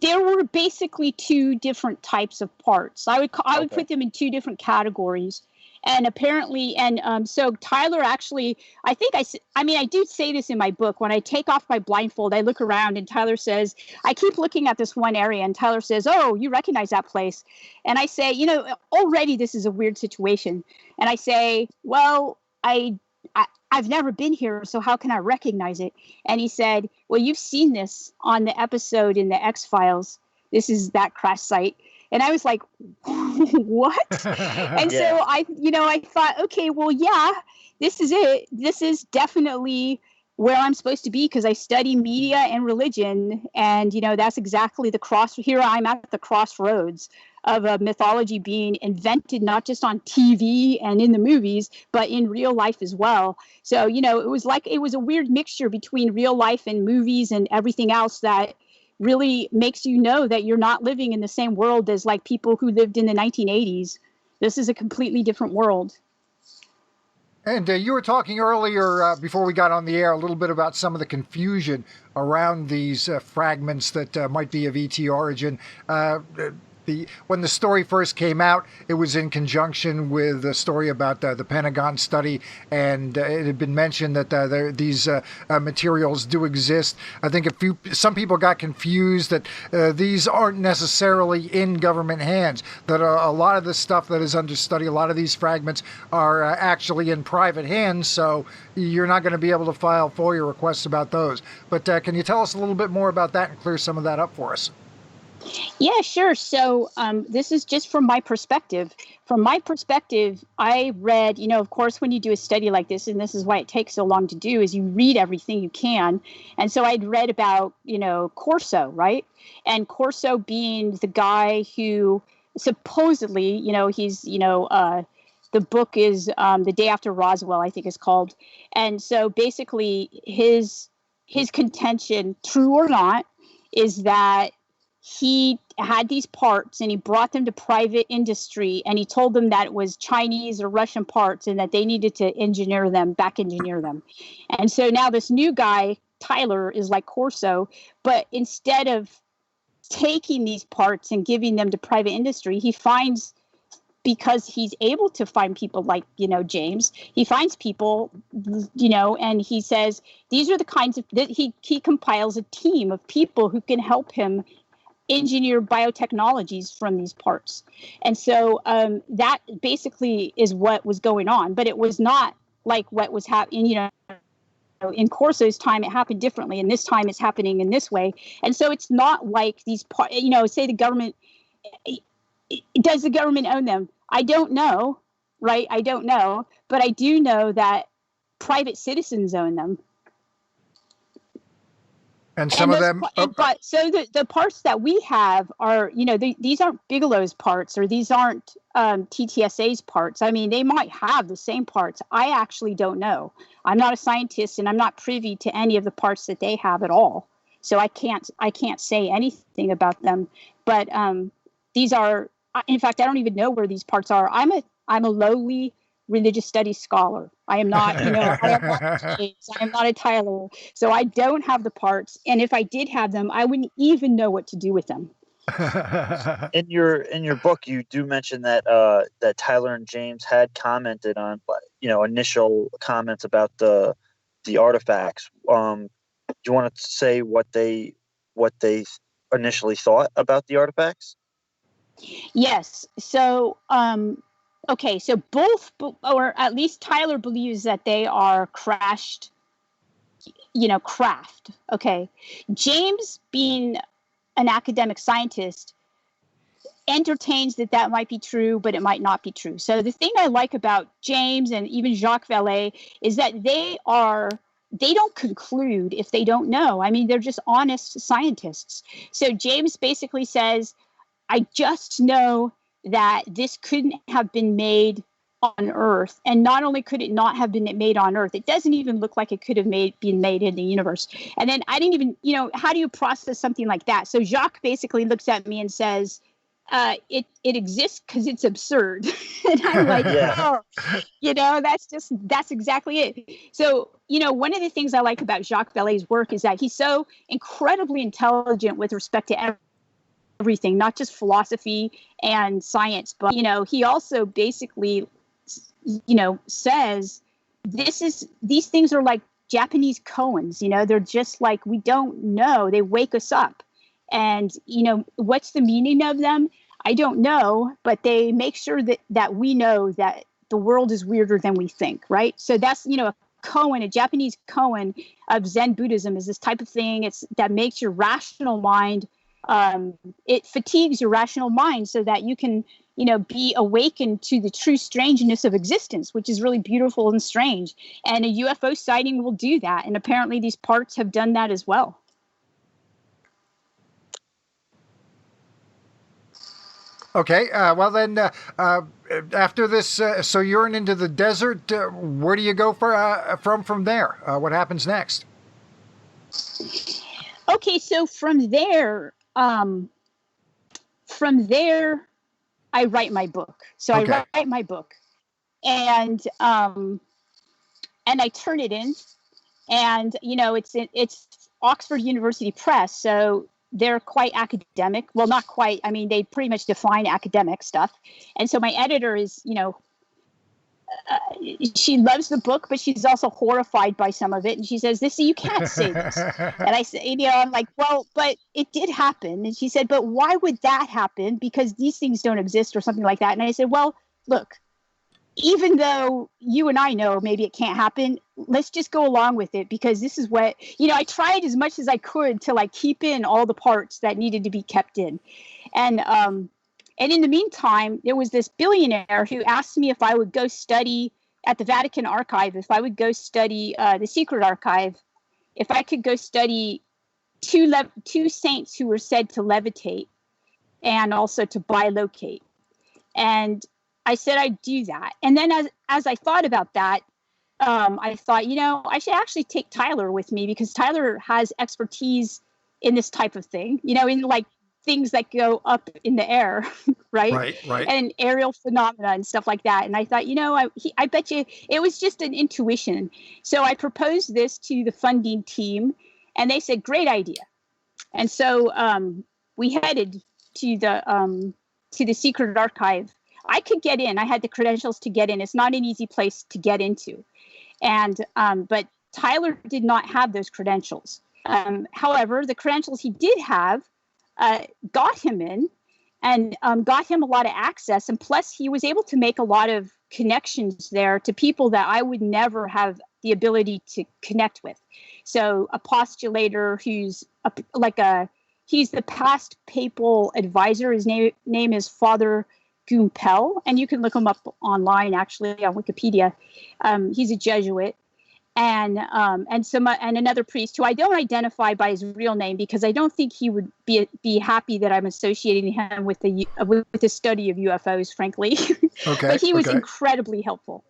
There were basically two different types of parts. I would put them in two different categories. And apparently, so Tyler actually, I do say this in my book. When I take off my blindfold, I look around and Tyler says, I keep looking at this one area, and Tyler says, oh, you recognize that place. And I say, already this is a weird situation. And I say, well, I've never been here, so how can I recognize it? And he said, well, you've seen this on the episode in the X-Files. This is that crash site. And I was like, what? And so I thought, okay, well, yeah, this is it. This is definitely where I'm supposed to be because I study media and religion. And, that's exactly here I'm at the crossroads of a mythology being invented, not just on TV and in the movies, but in real life as well. So, it was a weird mixture between real life and movies and everything else that really makes you know that you're not living in the same world as like people who lived in the 1980s. This is a completely different world. And you were talking earlier, before we got on the air, a little bit about some of the confusion around these fragments that might be of ET origin. When the story first came out, it was in conjunction with a story about the Pentagon study, and it had been mentioned that these materials do exist. I think some people got confused that these aren't necessarily in government hands, that a lot of the stuff that is under study, a lot of these fragments are actually in private hands, so you're not going to be able to file FOIA requests about those. But can you tell us a little bit more about that and clear some of that up for us? Yeah, sure. So this is just from my perspective. From my perspective, I read, of course, when you do a study like this, and this is why it takes so long to do, is you read everything you can. And so I'd read about, Corso, right? And Corso being the guy who supposedly, he's, the book is The Day After Roswell, I think is called. And so basically his contention, true or not, is that he had these parts and he brought them to private industry and he told them that it was Chinese or Russian parts and that they needed to back engineer them. And so now this new guy, Tyler, is like Corso, but instead of taking these parts and giving them to private industry, he finds, because he's able to find people like, James, he finds people, and he says, these are the kinds of, he compiles a team of people who can help him engineer biotechnologies from these parts. And so that basically is what was going on, but it was not like what was happening, in Corso's time, it happened differently. And this time it's happening in this way. And so it's not like these parts, say the government, does the government own them? I don't know, right? I don't know, but I do know that private citizens own them. And some of them, but so the parts that we have are, these aren't Bigelow's parts, or these aren't TTSA's parts. I mean, they might have the same parts. I actually don't know. I'm not a scientist, and I'm not privy to any of the parts that they have at all. So I can't say anything about them. But these are, in fact, I don't even know where these parts are. I'm a lowly religious studies scholar. I am not, I am not James, I am not a Tyler. So I don't have the parts. And if I did have them, I wouldn't even know what to do with them. In your book, you do mention that that Tyler and James had commented on, initial comments about the artifacts. Do you want to say what they initially thought about the artifacts? Yes. So, okay. So both, or at least Tyler believes that they are crashed, craft. Okay. James, being an academic scientist, entertains that might be true, but it might not be true. So the thing I like about James and even Jacques Vallée is that they don't conclude if they don't know. I mean, they're just honest scientists. So James basically says, I just know that this couldn't have been made on Earth. And not only could it not have been made on Earth, it doesn't even look like it could have been made in the universe. And then I didn't even, how do you process something like that? So Jacques basically looks at me and says, it exists because it's absurd. And I'm like, oh, that's exactly it. So, one of the things I like about Jacques Vallée's work is that he's so incredibly intelligent with respect to everything, not just philosophy and science, but, he also basically, says these things are like Japanese koans, they're just like, we don't know. They wake us up. And, what's the meaning of them? I don't know, but they make sure that we know that the world is weirder than we think, right? So that's, a koan, a Japanese koan of Zen Buddhism is this type of thing. That makes your rational mind, it fatigues your rational mind so that you can, be awakened to the true strangeness of existence, which is really beautiful and strange. And a UFO sighting will do that. And apparently these parts have done that as well. Okay, well then, after this, so you're into the desert. Where do you go from there? What happens next? Okay, so from there, I write my book. So okay. I write my book, and I turn it in, and it's Oxford University Press, so they're quite academic. Well, not quite. I mean, they pretty much define academic stuff. And so my editor is, she loves the book, but she's also horrified by some of it. And she says, you can't say this. And I say, I'm like, well, but it did happen. And she said, but why would that happen? Because these things don't exist or something like that. And I said, well, look, even though you and I know maybe it can't happen, let's just go along with it, because this is what, I tried as much as I could to keep in all the parts that needed to be kept in. And in the meantime, there was this billionaire who asked me if I would go study at the Vatican Archive, if I would go study the Secret Archive, if I could go study two saints who were said to levitate and also to bilocate. And I said I'd do that. And then as I thought about that, I thought, I should actually take Tyler with me, because Tyler has expertise in this type of thing, in things that go up in the air, right? Right. And aerial phenomena and stuff like that. And I thought, I bet you it was just an intuition. So I proposed this to the funding team, and they said, great idea. And so we headed to the Secret Archive. I could get in. I had the credentials to get in. It's not an easy place to get into. And but Tyler did not have those credentials. However, the credentials he did have got him in, and got him a lot of access. And plus, he was able to make a lot of connections there to people that I would never have the ability to connect with. So a postulator who's he's the past papal advisor. His name is Father Gumpel, and you can look him up online, actually, on Wikipedia. He's a Jesuit. and another priest who I don't identify by his real name because I don't think he would be happy that I'm associating him with the study of UFOs, frankly. Okay. But he was incredibly helpful.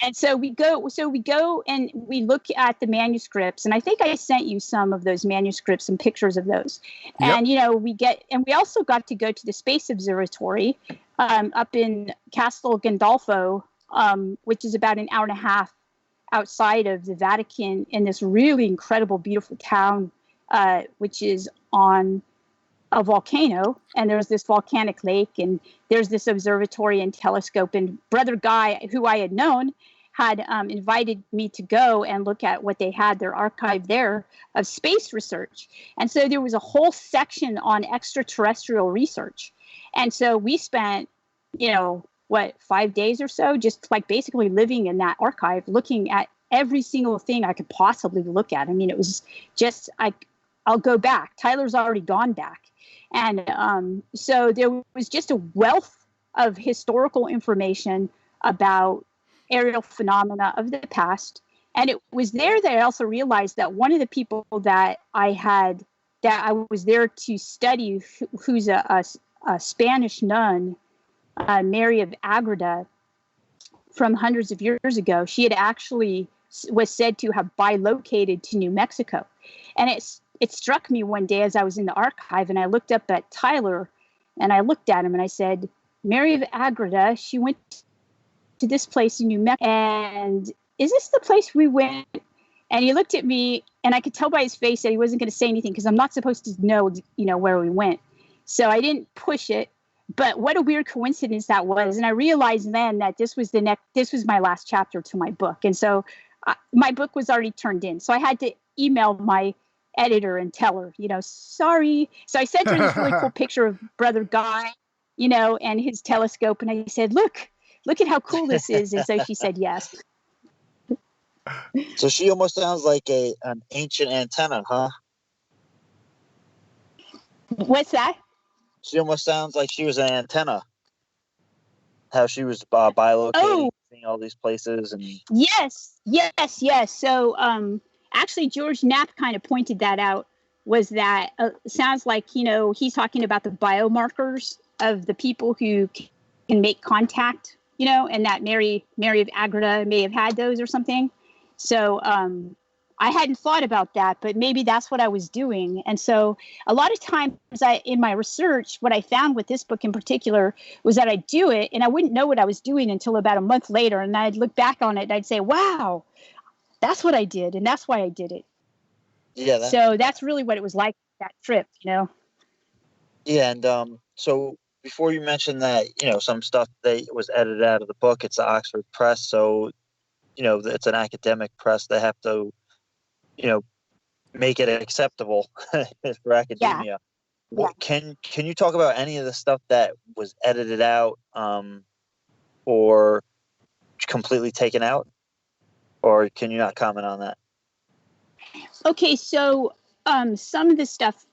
And so we go and we look at the manuscripts, and I think I sent you some of those manuscripts and pictures of those. Yep. And we also got to go to the Space Observatory up in Castel Gandolfo, which is about an hour and a half outside of the Vatican, in this really incredible, beautiful town, which is on a volcano, and there's this volcanic lake, and there's this observatory and telescope. And Brother Guy, who I had known, had invited me to go and look at what they had, their archive there of space research. And so there was a whole section on extraterrestrial research. And so we spent, 5 days or so, just like basically living in that archive, looking at every single thing I could possibly look at. I mean, it was just, I'll go back. Tyler's already gone back. And so there was just a wealth of historical information about aerial phenomena of the past. And it was there that I also realized that one of the people that I was there to study, who's a Spanish nun, Mary of Agreda, from hundreds of years ago, she had actually was said to have bilocated to New Mexico. And it struck me one day as I was in the archive, and I looked up at Tyler, and I looked at him, and I said, Mary of Agreda, she went to this place in New Mexico, and is this the place we went? And he looked at me, and I could tell by his face that he wasn't going to say anything, because I'm not supposed to know, where we went. So I didn't push it. But what a weird coincidence that was. And I realized then that this was my last chapter to my book. And so my book was already turned in. So I had to email my editor and tell her, sorry. So I sent her this really cool picture of Brother Guy, and his telescope. And I said, look at how cool this is. And so she said yes. So she almost sounds like an ancient antenna, huh? What's that? She almost sounds like she was an antenna. How she was bilocating, seeing all these places, and yes. So actually, George Knapp kind of pointed that out. Was that sounds like he's talking about the biomarkers of the people who can make contact, and that Mary of Agreda may have had those or something. So I hadn't thought about that, but maybe that's what I was doing. And so a lot of times in my research, what I found with this book in particular was that I'd do it and I wouldn't know what I was doing until about a month later. And I'd look back on it and I'd say, wow, that's what I did. And that's why I did it. Yeah. So that's really what it was like, that trip, Yeah. And so before you mentioned that, some stuff that was edited out of the book, it's the Oxford Press. So, it's an academic press. They have to, make it acceptable for academia. Yeah. Can you talk about any of the stuff that was edited out or completely taken out? Or can you not comment on that? Okay, so some of the stuff,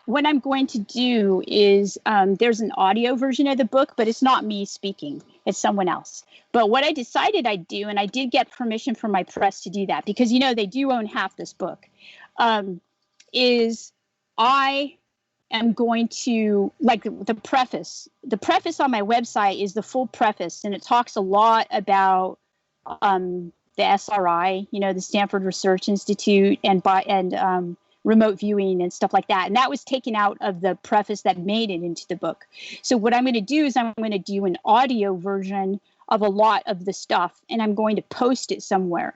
what I'm going to do is there's an audio version of the book, but it's not me speaking. It's someone else. But what I decided I'd do, and I did get permission from my press to do that, because, they do own half this book, is I am going to, like the preface. The preface on my website is the full preface, and it talks a lot about the SRI, the Stanford Research Institute, and remote viewing and stuff like that. And that was taken out of the preface that made it into the book. So what I'm going to do is I'm going to do an audio version of a lot of the stuff, and I'm going to post it somewhere.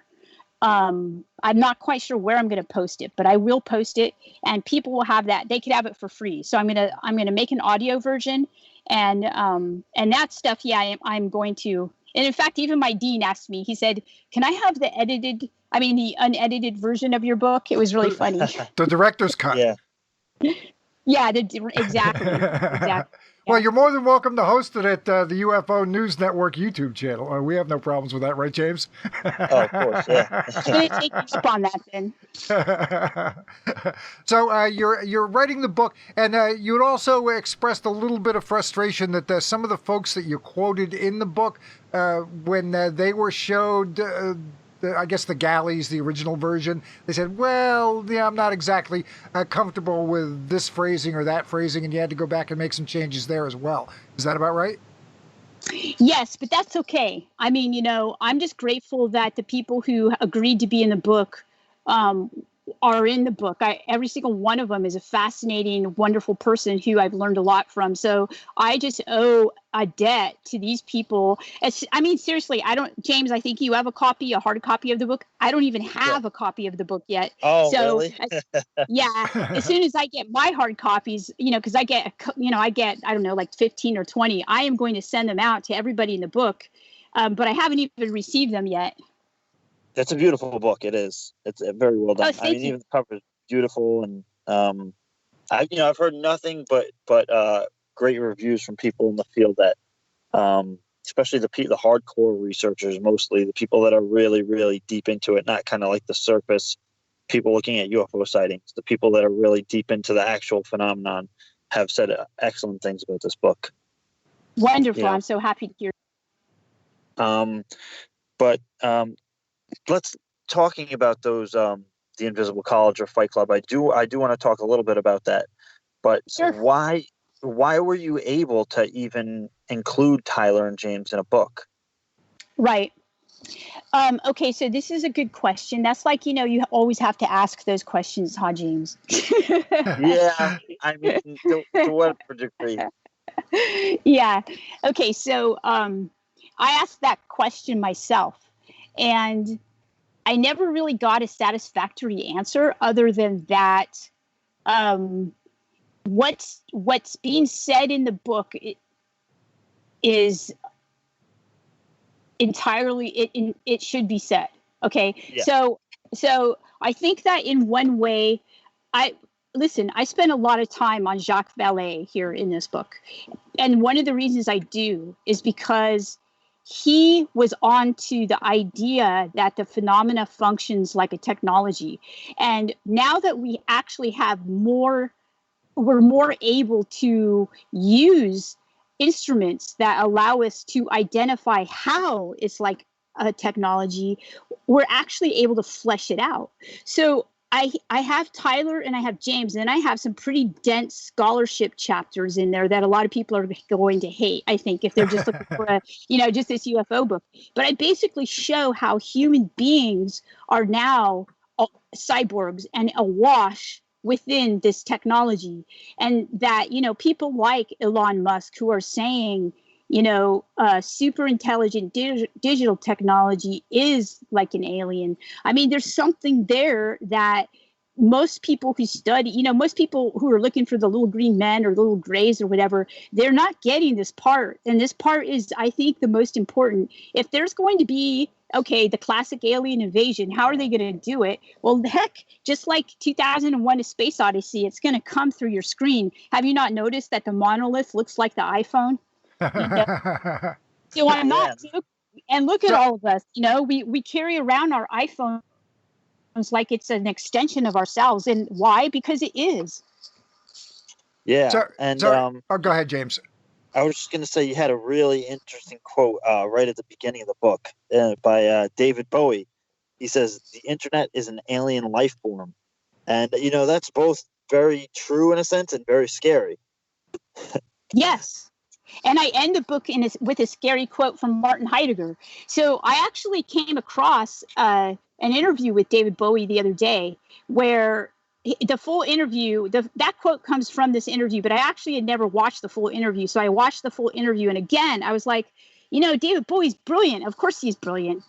I'm not quite sure where I'm going to post it, but I will post it, and people will have that. They could have it for free. So I'm going to make an audio version, and that stuff. Yeah, I'm going to. And in fact, even my dean asked me, he said, can I have the unedited version of your book? It was really funny. The director's cut. Yeah. Yeah, exactly. Well, you're more than welcome to host it at the UFO News Network YouTube channel. We have no problems with that, right, James? Oh, of course, yeah. I'm going to take you up on that then. So you're writing the book, and you had also expressed a little bit of frustration that some of the folks that you quoted in the book, when they were showed I guess the galleys, the original version, they said, well, yeah, I'm not exactly comfortable with this phrasing or that phrasing, and you had to go back and make some changes there as well. Is that about right? Yes, but that's okay. I mean, I'm just grateful that the people who agreed to be in the book um, are in the book. Every single one of them is a fascinating, wonderful person who I've learned a lot from. So I just owe a debt to these people. I mean, seriously, James, I think you have a hard copy of the book. I don't even have a copy of the book yet. Oh, So really? yeah, as soon as I get my hard copies, because I get, I don't know, like 15 or 20, I am going to send them out to everybody in the book. But I haven't even received them yet. It's a beautiful book. It is. It's very well done. Oh, thank you. Even the cover is beautiful, and I've heard nothing but great reviews from people in the field that, especially the hardcore researchers, mostly the people that are really, really deep into it, not kind of like the surface people looking at UFO sightings. The people that are really deep into the actual phenomenon have said excellent things about this book. Wonderful. I'm so happy to hear. But let's talking about those the Invisible College or Fight Club. I do want to talk a little bit about that. But sure. Why were you able to even include Tyler and James in a book? Right. Okay, so this is a good question. That's like, you always have to ask those questions, huh, James? Yeah, I mean, to what degree? Yeah. Okay, so I asked that question myself, and I never really got a satisfactory answer other than that what's being said in the book is entirely it should be said. Okay. Yeah. So I think that in one way, I spend a lot of time on Jacques Vallée here in this book, and one of the reasons I do is because he was on to the idea that the phenomena functions like a technology, and now that we actually have we're more able to use instruments that allow us to identify how it's like a technology, we're actually able to flesh it out. So I have Tyler and I have James, and I have some pretty dense scholarship chapters in there that a lot of people are going to hate, I think, if they're just looking for just this UFO book. But I basically show how human beings are now cyborgs and awash within this technology, and that people like Elon Musk who are saying super intelligent digital technology is like an alien. I mean, there's something there that most people who study, most people who are looking for the little green men or little grays or whatever, they're not getting this part. And this part is, I think, the most important. If there's going to be, okay, the classic alien invasion, how are they going to do it? Well, heck, just like 2001: A Space Odyssey, it's going to come through your screen. Have you not noticed that the monolith looks like the iPhone? So I'm not. And look at all of us. We carry around our iPhones like it's an extension of ourselves. And why? Because it is. Yeah. Go ahead, James. I was just going to say you had a really interesting quote right at the beginning of the book by David Bowie. He says, "The internet is an alien life form." And, that's both very true in a sense and very scary. Yes. And I end the book with a scary quote from Martin Heidegger. So I actually came across an interview with David Bowie the other day where the full interview, that quote comes from this interview, but I actually had never watched the full interview. So I watched the full interview. And again, I was like, David Bowie's brilliant. Of course he's brilliant,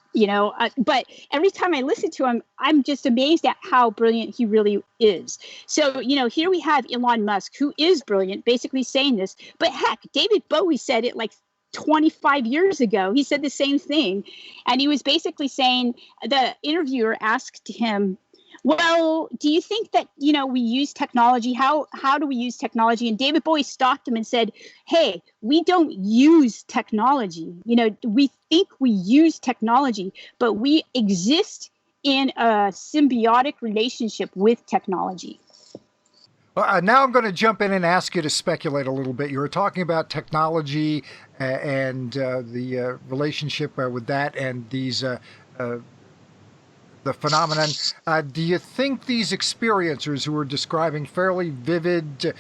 but every time I listen to him, I'm just amazed at how brilliant he really is. So, here we have Elon Musk, who is brilliant, basically saying this. But heck, David Bowie said it like 25 years ago. He said the same thing. And he was basically saying, the interviewer asked him, well, do you think that, we use technology? How do we use technology? And David Bowie stopped him and said, hey, we don't use technology. We think we use technology, but we exist in a symbiotic relationship with technology. Well, now I'm going to jump in and ask you to speculate a little bit. You were talking about technology and the relationship with that and these the phenomenon. Do you think these experiencers who are describing fairly vivid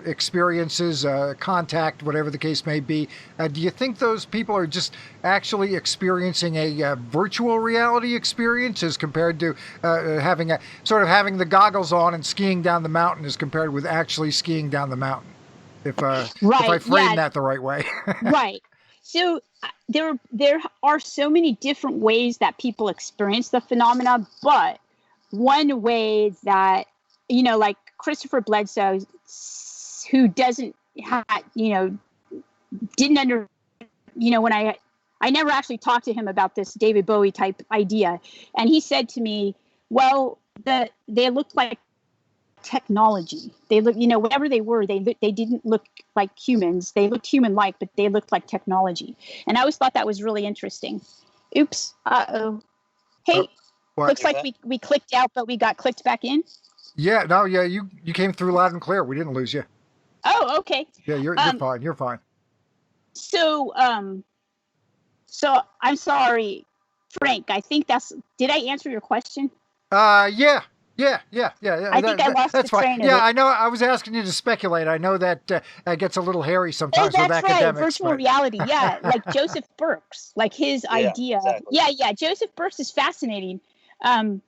experiences, contact, whatever the case may be, do you think those people are just actually experiencing a virtual reality experience as compared to having the goggles on and skiing down the mountain as compared with actually skiing down the mountain? If I frame that the right way. Right. So there are so many different ways that people experience the phenomena, but one way that, like Christopher Bledsoe, who doesn't have, didn't when I never actually talked to him about this David Bowie type idea, and he said to me, well, they looked like technology. They look, whatever they were, they didn't look like humans. They looked human-like, but they looked like technology. And I always thought that was really interesting. Oops. Uh-oh. Hey, looks like we clicked out, but we got clicked back in. Yeah. No. Yeah. You came through loud and clear. We didn't lose you. Oh, okay. Yeah. You're fine. You're fine. So I'm sorry, Frank. I think did I answer your question? Yeah. I think I lost that's the train fine. of it. I know. I was asking you to speculate. I know that gets a little hairy sometimes with academics. That's right. Virtual reality. Yeah, like Joseph Burks, like his idea. Exactly. Yeah. Joseph Burks is fascinating. I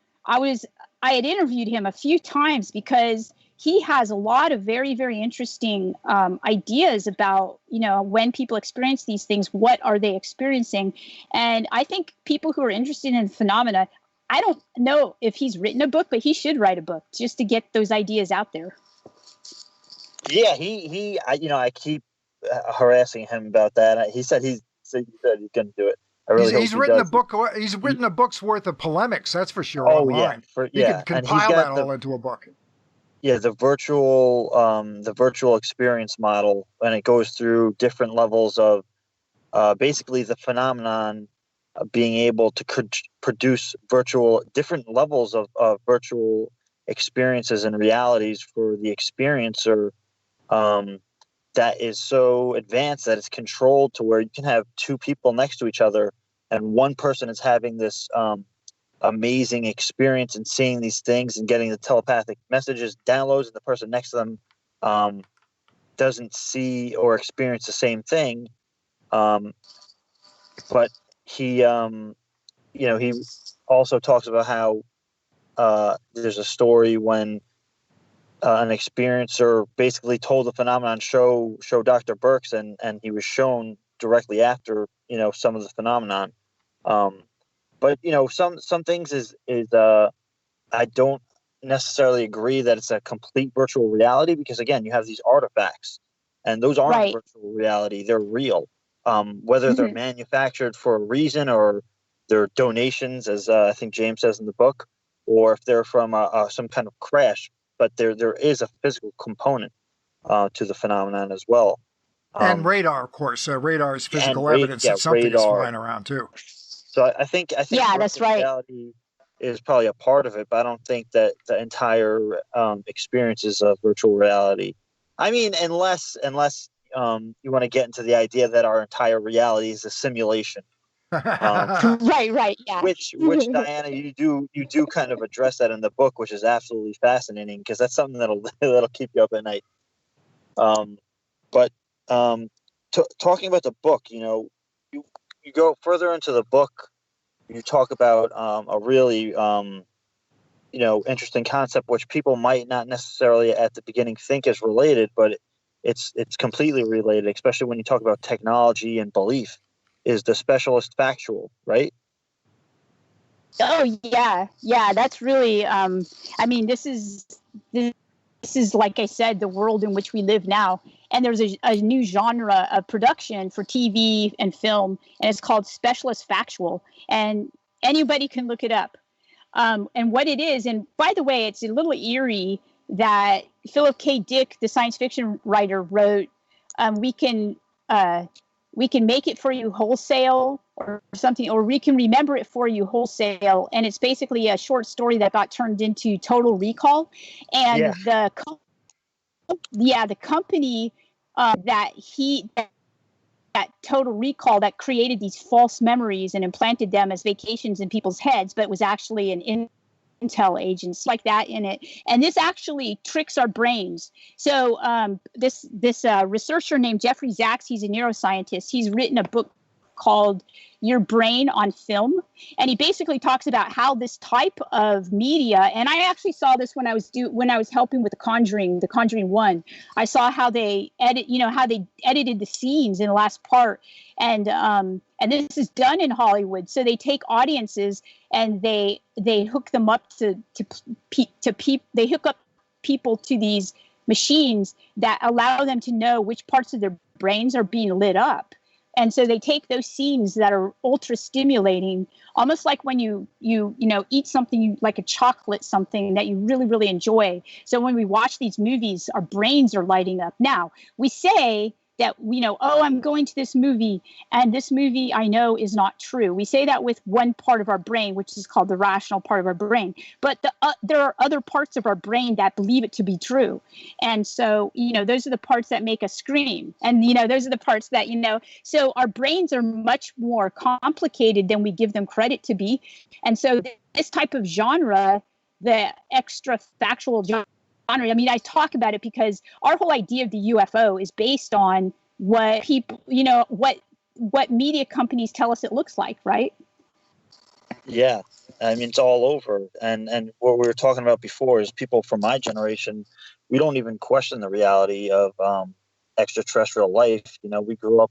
had interviewed him a few times because he has a lot of very, very interesting ideas about, when people experience these things, what are they experiencing? And I think people who are interested in phenomena, I don't know if he's written a book, but he should write a book just to get those ideas out there. Yeah, I keep harassing him about that. He said he's going to do it. I really hope he's he written does. a book. He's written a book's worth of polemics. That's for sure. Oh online. He can compile that all into a book. Yeah, the virtual experience model, and it goes through different levels of basically the phenomenon of being able to produce different levels of virtual experiences and realities for the experiencer, that is so advanced that it's controlled to where you can have two people next to each other and one person is having this amazing experience and seeing these things and getting the telepathic messages, downloads, and the person next to them doesn't see or experience the same thing. But he also talks about how there's a story when an experiencer basically told the phenomenon, show Dr. Burks, and he was shown directly after, some of the phenomenon. But some things is I don't necessarily agree that it's a complete virtual reality, because again, you have these artifacts, and those aren't virtual reality; they're real. Whether they're manufactured for a reason or they're donations, as I think James says in the book, or if they're from some kind of crash, but there is a physical component to the phenomenon as well. And radar, of course. Radar is physical evidence that something is flying around too. So I think that's right. Reality is probably a part of it, but I don't think that the entire experience is a virtual reality. I mean, unless you want to get into the idea that our entire reality is a simulation. Right, yeah. Which Diana, you do kind of address that in the book, which is absolutely fascinating, because that's something that'll keep you up at night. But talking about the book, you go further into the book, you talk about a really interesting concept, which people might not necessarily at the beginning think is related, but it's completely related, especially when you talk about technology and belief, is the specialist factual, right? Oh yeah, that's really this is like I said, the world in which we live now. And there's a new genre of production for TV and film, and it's called specialist factual. And anybody can look it up. And what it is, and by the way, it's a little eerie that Philip K. Dick, the science fiction writer, wrote, we can make it for you wholesale or something, or we can remember it for you wholesale. And it's basically a short story that got turned into Total Recall. And the company that Total Recall that created these false memories and implanted them as vacations in people's heads, but it was actually an intel agents like that in it, and this actually tricks our brains. So this researcher named Jeffrey Sachs, he's a neuroscientist. He's written a book called Your Brain on Film, and he basically talks about how this type of media, and I actually saw this when I was helping with the Conjuring 1. I saw how they edited the scenes in the last part, and this is done in Hollywood. So they take audiences and they hook them up they hook up people to these machines that allow them to know which parts of their brains are being lit up. And so they take those scenes that are ultra stimulating, almost like when you eat something like a chocolate, something that you really, really enjoy. So when we watch these movies, our brains are lighting up. Now, we say that, oh, I'm going to this movie, and this movie I know is not true. We say that with one part of our brain, which is called the rational part of our brain. But there are other parts of our brain that believe it to be true. And so, those are the parts that make us scream. And, those are the parts that, so our brains are much more complicated than we give them credit to be. And so this type of genre, the extra factual genre, I mean, I talk about it because our whole idea of the UFO is based on what people, what media companies tell us it looks like, right? Yeah, I mean, it's all over. And what we were talking about before is people from my generation, we don't even question the reality of extraterrestrial life. We grew up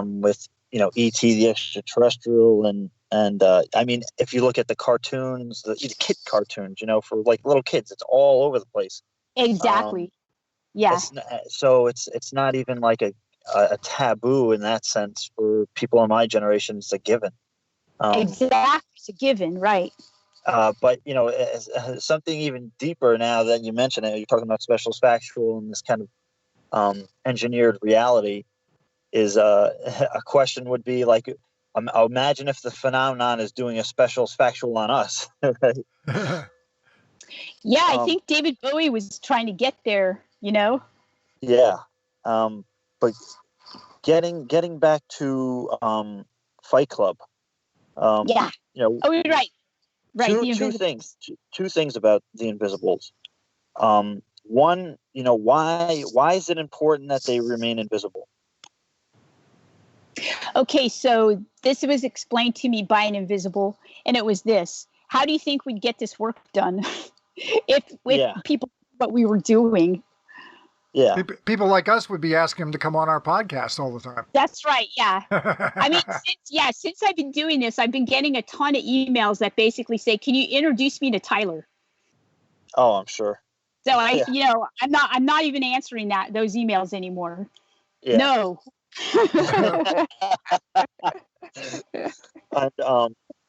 with, E.T. the extraterrestrial, and I mean, if you look at the cartoons, the kid cartoons, for like little kids, it's all over the place. Exactly. Yeah. It's not even like a taboo in that sense for people in my generation. It's a given. Exactly. It's a given, right? But as something even deeper now that you mentioned it, you're talking about special factual and this kind of engineered reality. Is a question would be like, imagine if the phenomenon is doing a special factual on us. Right? Yeah, I think David Bowie was trying to get there, Yeah, but getting back to Fight Club. Yeah. Oh, you're right. Right. Two things about the Invisibles. One, why is it important that they remain invisible? Okay, so this was explained to me by an invisible, and it was this. How do you think we'd get this work done if people knew what we were doing? Yeah. People like us would be asking him to come on our podcast all the time. That's right, yeah. I mean, since I've been doing this, I've been getting a ton of emails that basically say, can you introduce me to Tyler? Oh, I'm sure. So I'm not even answering those emails anymore. Yeah. No.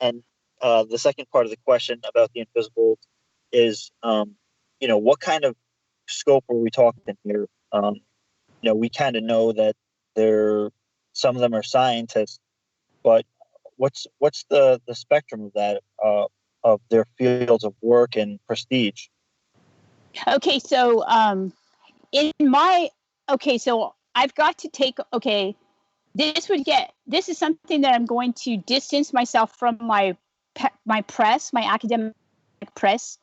And the second part of the question about the Invisibles is, what kind of scope are we talking here? We kind of know that some of them are scientists, but what's the spectrum of that of their fields of work and prestige? Okay, so so I've got to take this is something that I'm going to distance myself from my academic press,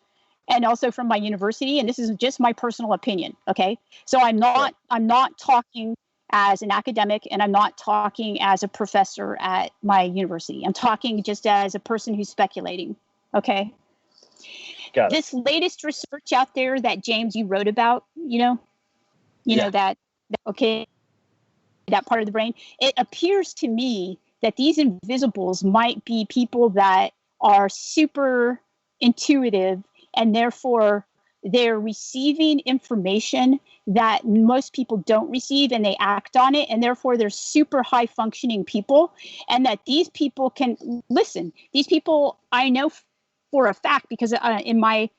and also from my university, and this is just my personal opinion. Okay, so I'm not talking as an academic, and I'm not talking as a professor at my university. I'm talking just as a person who's speculating. Okay. Got it. This latest research out there that James you wrote about, that part of the brain, it appears to me that these invisibles might be people that are super intuitive, and therefore they're receiving information that most people don't receive, and they act on it, and therefore they're super high functioning people, and that these people can listen. These people I know for a fact, because at my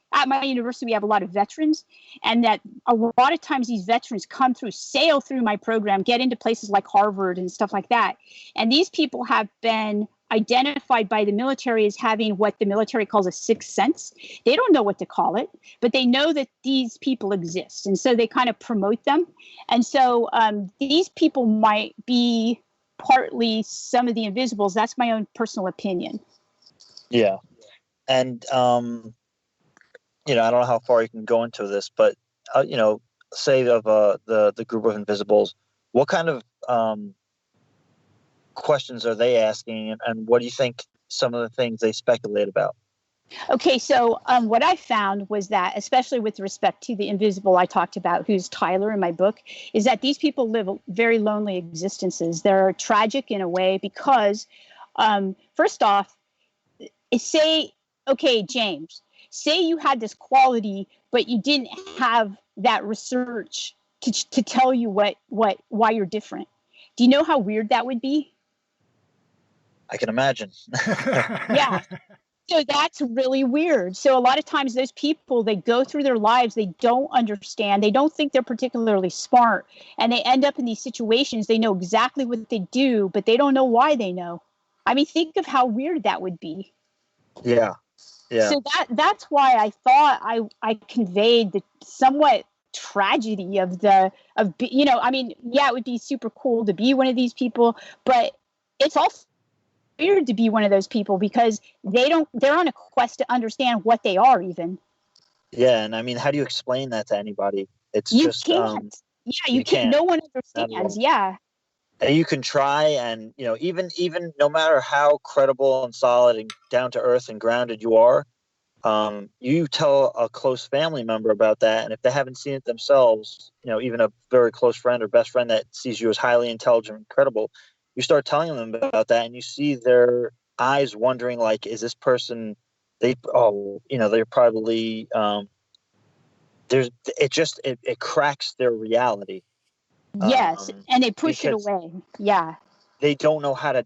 university we have a lot of veterans, and that a lot of times these veterans sail through my program, get into places like Harvard and stuff like that, and these people have been identified by the military as having what the military calls a sixth sense. They don't know what to call it, but they know that these people exist. And so they kind of promote them. And so these people might be partly some of the invisibles. That's my own personal opinion. Yeah. And, I don't know how far you can go into this, but, say of the group of invisibles, what kind of questions are they asking, and what do you think some of the things they speculate about? Okay, so what I found was that, especially with respect to the invisible I talked about, who's Tyler in my book, is that these people live very lonely existences. They're tragic in a way because, first off, okay, James, say you had this quality, but you didn't have that research to tell you why you're different. Do you know how weird that would be? I can imagine. Yeah. So that's really weird. So a lot of times those people, they go through their lives, they don't understand, they don't think they're particularly smart, and they end up in these situations. They know exactly what they do, but they don't know why they know. I mean, think of how weird that would be. Yeah. Yeah. So that's why I thought I conveyed the somewhat tragedy I mean, yeah, it would be super cool to be one of these people, but it's also weird to be one of those people because they're on a quest to understand what they are even. Yeah. And I mean, how do you explain that to anybody? It's You just, can't. Yeah, you can't. No one understands. Yeah. And you can try, and even no matter how credible and solid and down to earth and grounded you are, you tell a close family member about that, and if they haven't seen it themselves, even a very close friend or best friend that sees you as highly intelligent and credible, you start telling them about that, and you see their eyes wondering, like, is this person? They're probably it cracks their reality. Yes, and they push it away. Yeah. They don't know how to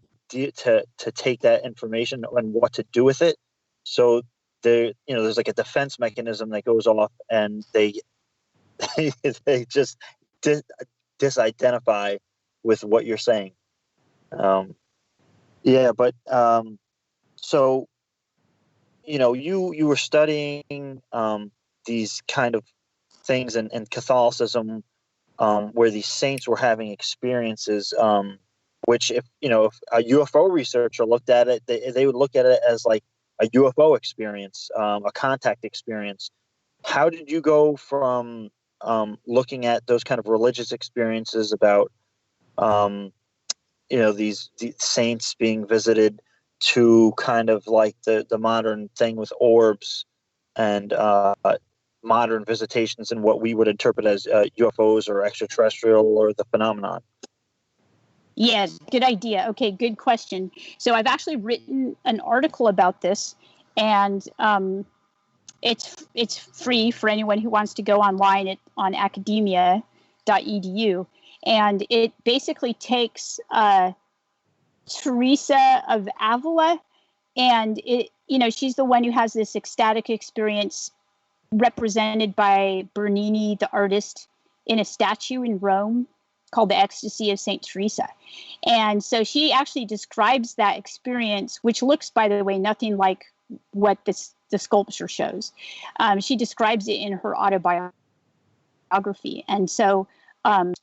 take that information and what to do with it. So there's like a defense mechanism that goes off, and they they just disidentify with what you're saying. So you were studying these kind of things in Catholicism, where these saints were having experiences, which if a UFO researcher looked at it, they would look at it as like a UFO experience, a contact experience. How did you go from looking at those kind of religious experiences about these saints being visited to kind of like the modern thing with orbs and modern visitations and what we would interpret as UFOs or extraterrestrial or the phenomenon? Yeah, good idea. Okay, good question. So I've actually written an article about this, and it's free for anyone who wants to go online on academia.edu, and it basically takes Teresa of Avila, and she's the one who has this ecstatic experience represented by Bernini, the artist, in a statue in Rome called the Ecstasy of Saint Teresa. And so she actually describes that experience, which looks, by the way, nothing like what the sculpture shows. She describes it in her autobiography. And so I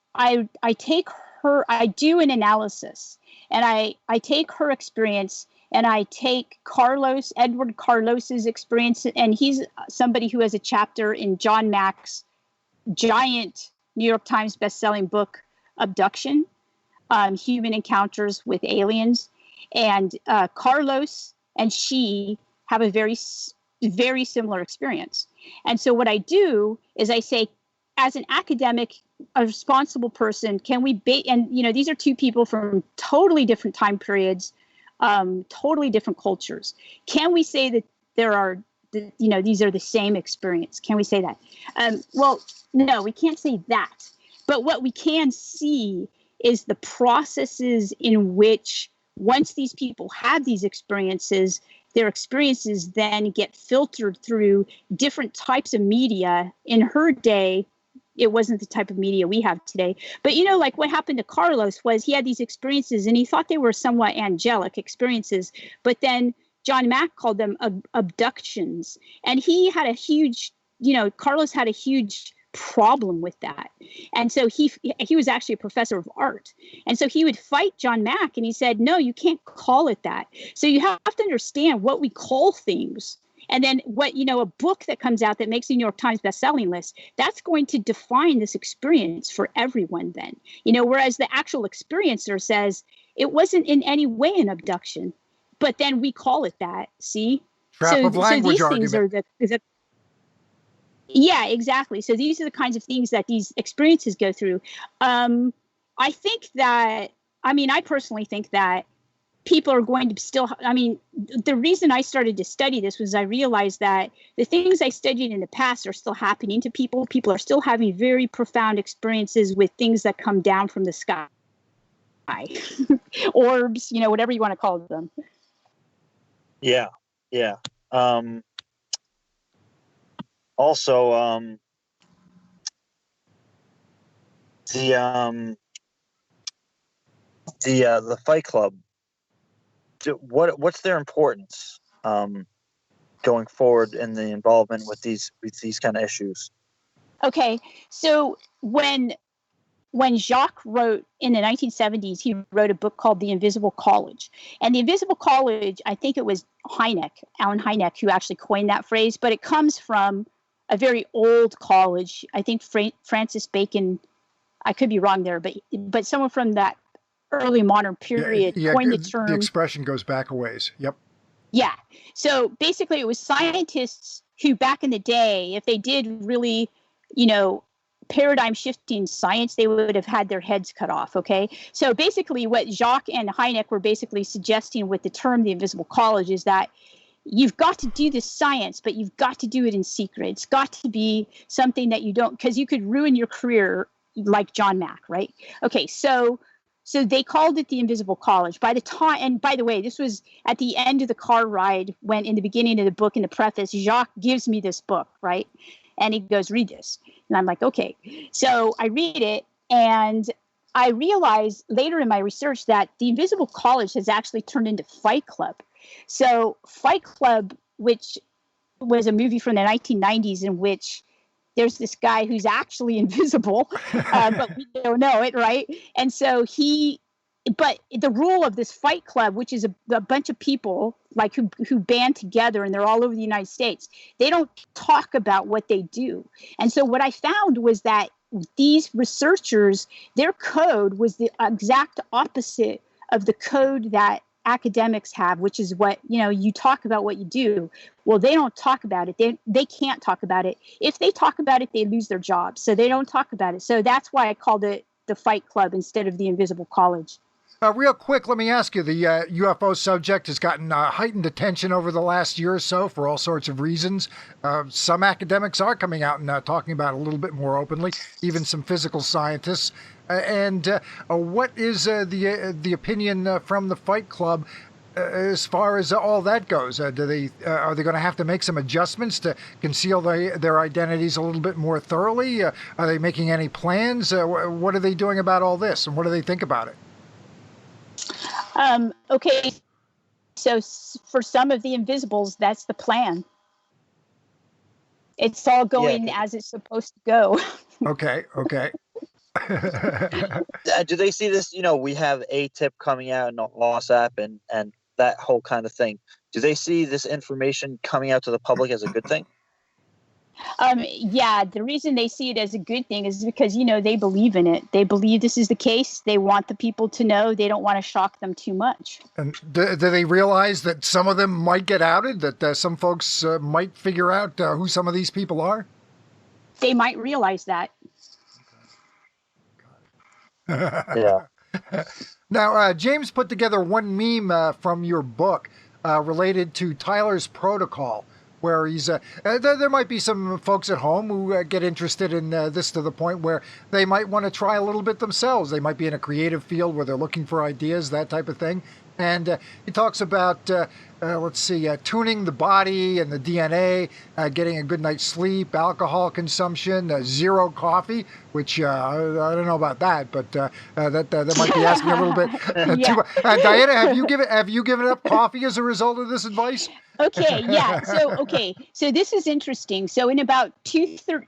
do an analysis, and I take her experience, and I take Edward Carlos's experience, and he's somebody who has a chapter in John Mack's giant New York Times bestselling book, Abduction, Human Encounters with Aliens. And Carlos and she have a very, very similar experience. And so what I do is I say, as an academic, a responsible person, can we these are two people from totally different time periods, totally different cultures. Can we say that these are the same experience? Can we say that? Well, no, we can't say that. But what we can see is the processes in which, once these people have these experiences, their experiences then get filtered through different types of media. In her day, it wasn't the type of media we have today. But, you know, like what happened to Carlos was he had these experiences and he thought they were somewhat angelic experiences. But then John Mack called them abductions. And he had a huge, you know, Carlos had a huge problem with that. And so he was actually a professor of art. And so he would fight John Mack and he said, no, you can't call it that. So you have to understand what we call things. And then what, you know, a book that comes out that makes the New York Times bestselling list, that's going to define this experience for everyone then. You know, whereas the actual experiencer says it wasn't in any way an abduction, but then we call it that. See? Trap of language so these argument. things are yeah, exactly. So these are the kinds of things that these experiences go through. I think that, I mean, I personally think that people are going to still, I mean, the reason I started to study this was I realized that the things I studied in the past are still happening to people. People are still having very profound experiences with things that come down from the sky. Orbs, you know, whatever you want to call them. Yeah. Also, the Fight Club. What's their importance going forward in the involvement with these kind of issues? Okay, so when Jacques wrote in the 1970s, he wrote a book called The Invisible College. And The Invisible College, I think it was Alan Hynek, who actually coined that phrase, but it comes from a very old college. I think Francis Bacon, I could be wrong there, but someone from that early modern period coined the term. The expression goes back a ways. Yep. Yeah. So basically it was scientists who back in the day, if they did really, you know, paradigm shifting science, they would have had their heads cut off. Okay. So basically what Jacques and Hynek were basically suggesting with the term the invisible college is that you've got to do this science, but you've got to do it in secret. It's got to be something that you don't, because you could ruin your career like John Mack, right? Okay. So they called it the Invisible College. By the time, and by the way, this was at the end of the car ride when in the beginning of the book, in the preface, Jacques gives me this book, right? And he goes, read this. And I'm like, okay. So I read it and I realized later in my research that the Invisible College has actually turned into Fight Club. So Fight Club, which was a movie from the 1990s in which there's this guy who's actually invisible, but we don't know it, right? And so but the rule of this Fight Club, which is a bunch of people like who band together and they're all over the United States, they don't talk about what they do. And so what I found was that these researchers, their code was the exact opposite of the code that academics have, which is what, you know, you talk about what you do. Well, they don't talk about it. They can't talk about it. If they talk about it, they lose their jobs. So they don't talk about it. So that's why I called it the Fight Club instead of the Invisible College. Real quick, let me ask you, the UFO subject has gotten heightened attention over the last year or so for all sorts of reasons. Some academics are coming out and talking about it a little bit more openly, even some physical scientists. What is the opinion from the Fight Club as far as all that goes? Are they going to have to make some adjustments to conceal their identities a little bit more thoroughly? Are they making any plans? What are they doing about all this, and what do they think about it? Okay, so for some of the invisibles, that's the plan. It's all going as it's supposed to go. Okay. Do they see this? You know, we have ATIP coming out and LOSAP and that whole kind of thing. Do they see this information coming out to the public as a good thing? Yeah, the reason they see it as a good thing is because, you know, they believe in it. They believe this is the case. They want the people to know. They don't want to shock them too much. And do they realize that some of them might get outed, that some folks might figure out who some of these people are? They might realize that. Yeah. Now, James put together one meme from your book related to Tyler's protocol, where he's there might be some folks at home who get interested in this to the point where they might want to try a little bit themselves. They might be in a creative field where they're looking for ideas, that type of thing. And he talks about, let's see, tuning the body and the DNA, getting a good night's sleep, alcohol consumption, zero coffee, which I don't know about that, but that might be asking a little bit too Yeah. much. Diana, have you given up coffee as a result of this advice? Okay, yeah. So this is interesting. So in about here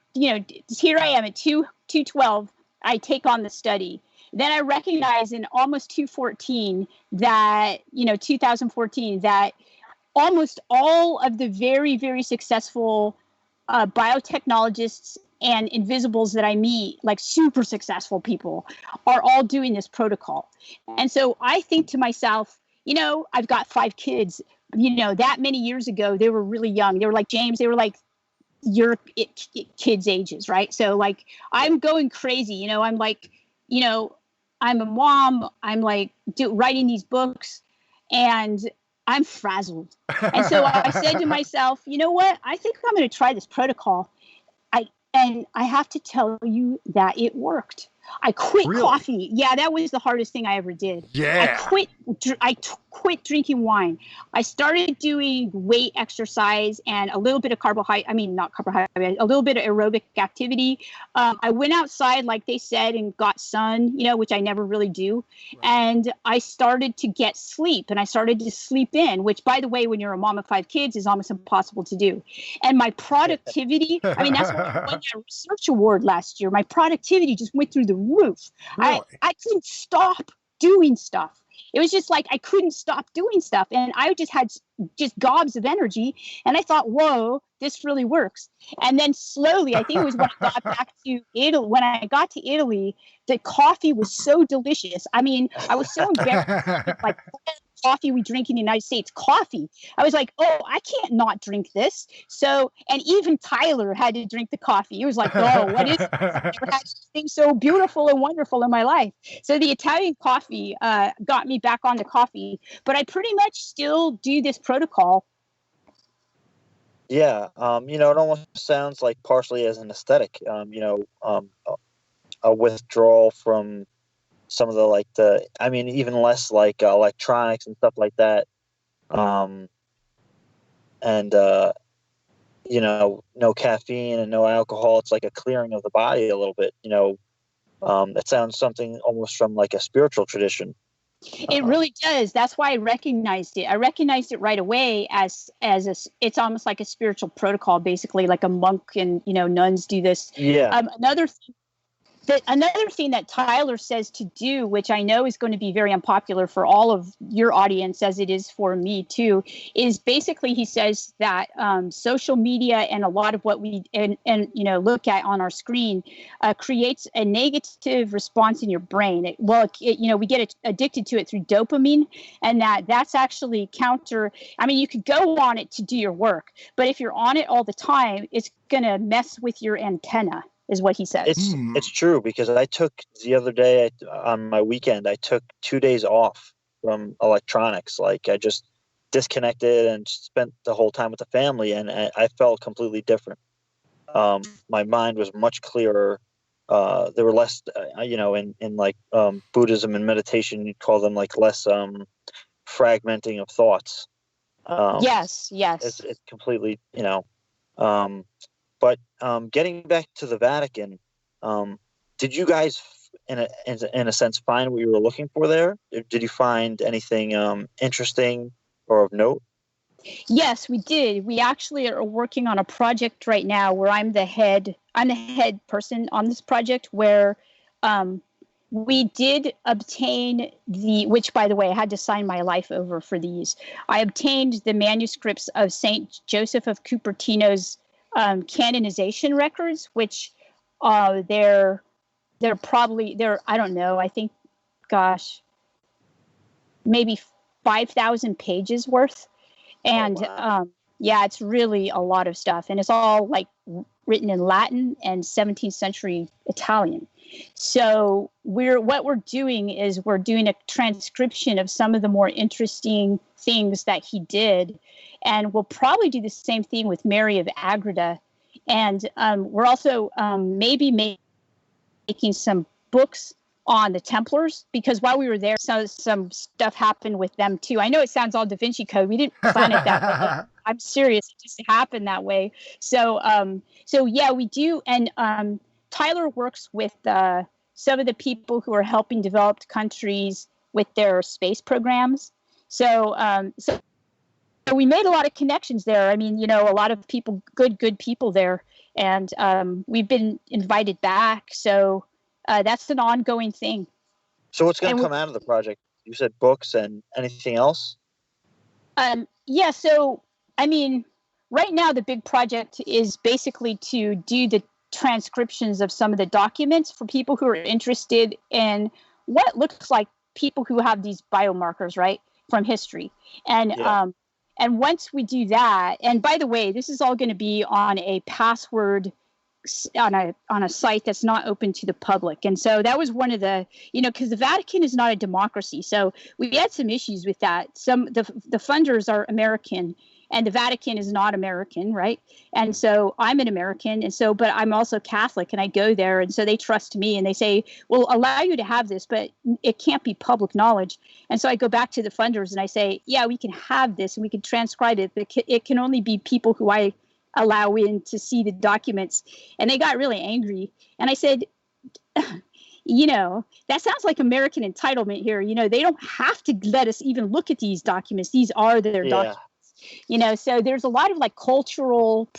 I am at 2:12. I take on the study. Then I recognize in almost 2:14 that 2014 that almost all of the very, very successful biotechnologists and invisibles that I meet, like super successful people, are all doing this protocol. And so I think to myself, I've got 5 kids. That many years ago, they were really young. They were like James. They were like your kids' ages, right? So like I'm going crazy. I'm like, I'm a mom. I'm like writing these books, and I'm frazzled. And so I said to myself, you know what? I think I'm going to try this protocol. I have to tell you that it worked. I quit Really? coffee. Yeah, that was the hardest thing I ever did. Yeah. I quit drinking wine. I started doing weight exercise and a little bit of not carbohydrate, a little bit of aerobic activity. I went outside, like they said, and got sun, which I never really do. Right. And I started to get sleep, and I started to sleep in, which, by the way, when you're a mom of 5 kids, is almost impossible to do. And my productivity, that's why I won that research award last year. My productivity just went through the roof. Really? I couldn't stop doing stuff. It was just like I couldn't stop doing stuff, and I just had just gobs of energy. And I thought, whoa, this really works. And then slowly, I think it was when I got back to Italy. When I got to Italy, the coffee was so delicious. I was so embarrassed with like coffee we drink in the United States. Coffee. I was like, oh, I can't not drink this. So, and even Tyler had to drink the coffee. He was like, oh, what is this? I've never had something so beautiful and wonderful in my life. So the Italian coffee got me back on the coffee, but I pretty much still do this protocol. Yeah, it almost sounds like partially as an aesthetic, a withdrawal from some of even less like electronics and stuff like that. No caffeine and no alcohol. It's like a clearing of the body a little bit, that sounds something almost from like a spiritual tradition. It really does. That's why I recognized it. I recognized it right away as it's almost like a spiritual protocol, basically like a monk and, nuns do this. Yeah. Another thing that Tyler says to do, which I know is going to be very unpopular for all of your audience, as it is for me too, is basically he says that social media and a lot of what we look at on our screen creates a negative response in your brain. We get addicted to it through dopamine, and that's actually counter. You could go on it to do your work, but if you're on it all the time, it's going to mess with your antenna. Is what he says. It's true, because I took the other day on my weekend, I took 2 days off from electronics. Like I just disconnected and spent the whole time with the family, and I felt completely different. My mind was much clearer. There were less, in like Buddhism and meditation, you'd call them like less fragmenting of thoughts. Yes. It's completely, But getting back to the Vatican, did you guys, in a sense, find what you were looking for there? Did you find anything interesting or of note? Yes, we did. We actually are working on a project right now where I'm the head person on this project, where we did obtain which, by the way, I had to sign my life over for these. I obtained the manuscripts of Saint Joseph of Cupertino's canonization records, which they're I don't know, I think, maybe 5,000 pages worth. And wow. It's really a lot of stuff, and it's all like written in Latin and 17th century Italian. So what we're doing is we're doing a transcription of some of the more interesting things that he did, and we'll probably do the same thing with Mary of Agreda. And we're also maybe making some books on the Templars, because while we were there, some stuff happened with them too. I know it sounds all Da Vinci Code. We didn't plan it that way. I'm serious. It just happened that way. So yeah, we do. And Tyler works with some of the people who are helping developed countries with their space programs. So we made a lot of connections there. I mean, a lot of people, good people there. And we've been invited back. So that's an ongoing thing. So what's going to come out of the project? You said books and anything else? Yeah. So, I mean, right now the big project is basically to do the transcriptions of some of the documents for people who are interested in what looks like people who have these biomarkers, right, from history. And and once we do that, and by the way, this is all going to be on a password on a site that's not open to the public. And so that was one of the, because the Vatican is not a democracy. So we had some issues with that. The funders are American and the Vatican is not American, right? And so I'm an American, and so, but I'm also Catholic, and I go there, and so they trust me, and they say, "We'll allow you to have this, but it can't be public knowledge." And so I go back to the funders and I say, "Yeah, we can have this, and we can transcribe it, but it can only be people who I allow in to see the documents." And they got really angry, and I said, that sounds like American entitlement here. They don't have to let us even look at these documents. These are their documents. So there's a lot of like cultural,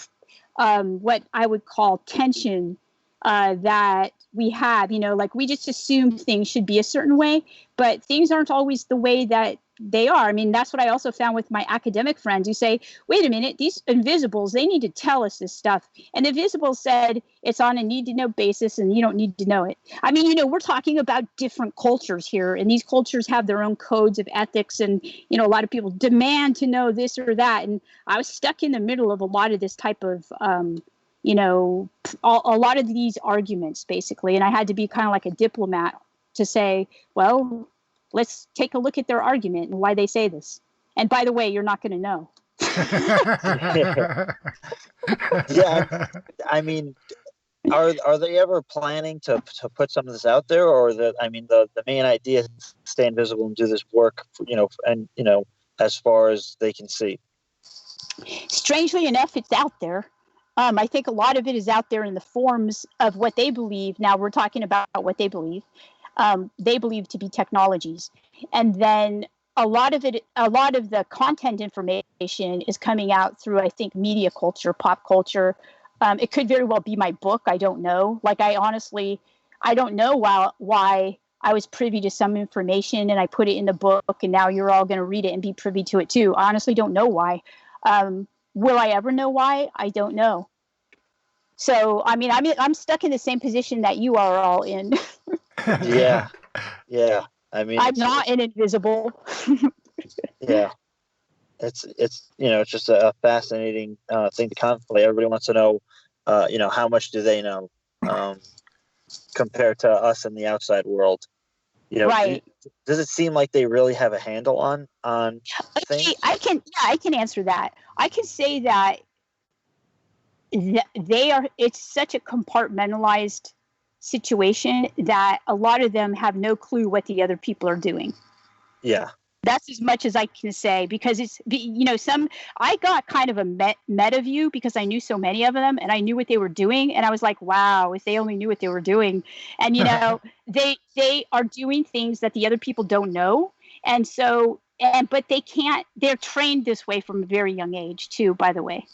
what I would call tension that we have, like we just assume things should be a certain way, but things aren't always the way that they are. I mean, that's what I also found with my academic friends who say, wait a minute, these invisibles, they need to tell us this stuff. And the invisibles said it's on a need to know basis and you don't need to know it. I mean, we're talking about different cultures here, and these cultures have their own codes of ethics, and, a lot of people demand to know this or that. And I was stuck in the middle of a lot of this type of, a lot of these arguments basically. And I had to be kind of like a diplomat to say, well, let's take a look at their argument and why they say this. And by the way, you're not going to know. Yeah. I mean, are they ever planning to put some of this out there, or the main idea is to stay invisible and do this work, as far as they can see? Strangely enough, it's out there. I think a lot of it is out there in the forms of what they believe. Now we're talking about what they believe. They believe to be technologies. And then a lot of the content information is coming out through, I think, media culture, pop culture. It could very well be my book. I don't know. Like, I don't know why I was privy to some information and I put it in the book, and now you're all going to read it and be privy to it too. I honestly don't know why. Will I ever know why? I don't know. So, I mean, I'm stuck in the same position that you are all in. Yeah. I mean, I'm not an invisible. Yeah. It's just a fascinating thing to contemplate. Everybody wants to know, how much do they know compared to us in the outside world? Right. Does it seem like they really have a handle on things? I can answer that. I can say that it's such a compartmentalized situation that a lot of them have no clue what the other people are doing. Yeah. That's as much as I can say, because it's, I got kind of a meta view because I knew so many of them and I knew what they were doing. And I was like, wow, if they only knew what they were doing. And, they are doing things that the other people don't know. And so, but they're trained this way from a very young age too, by the way.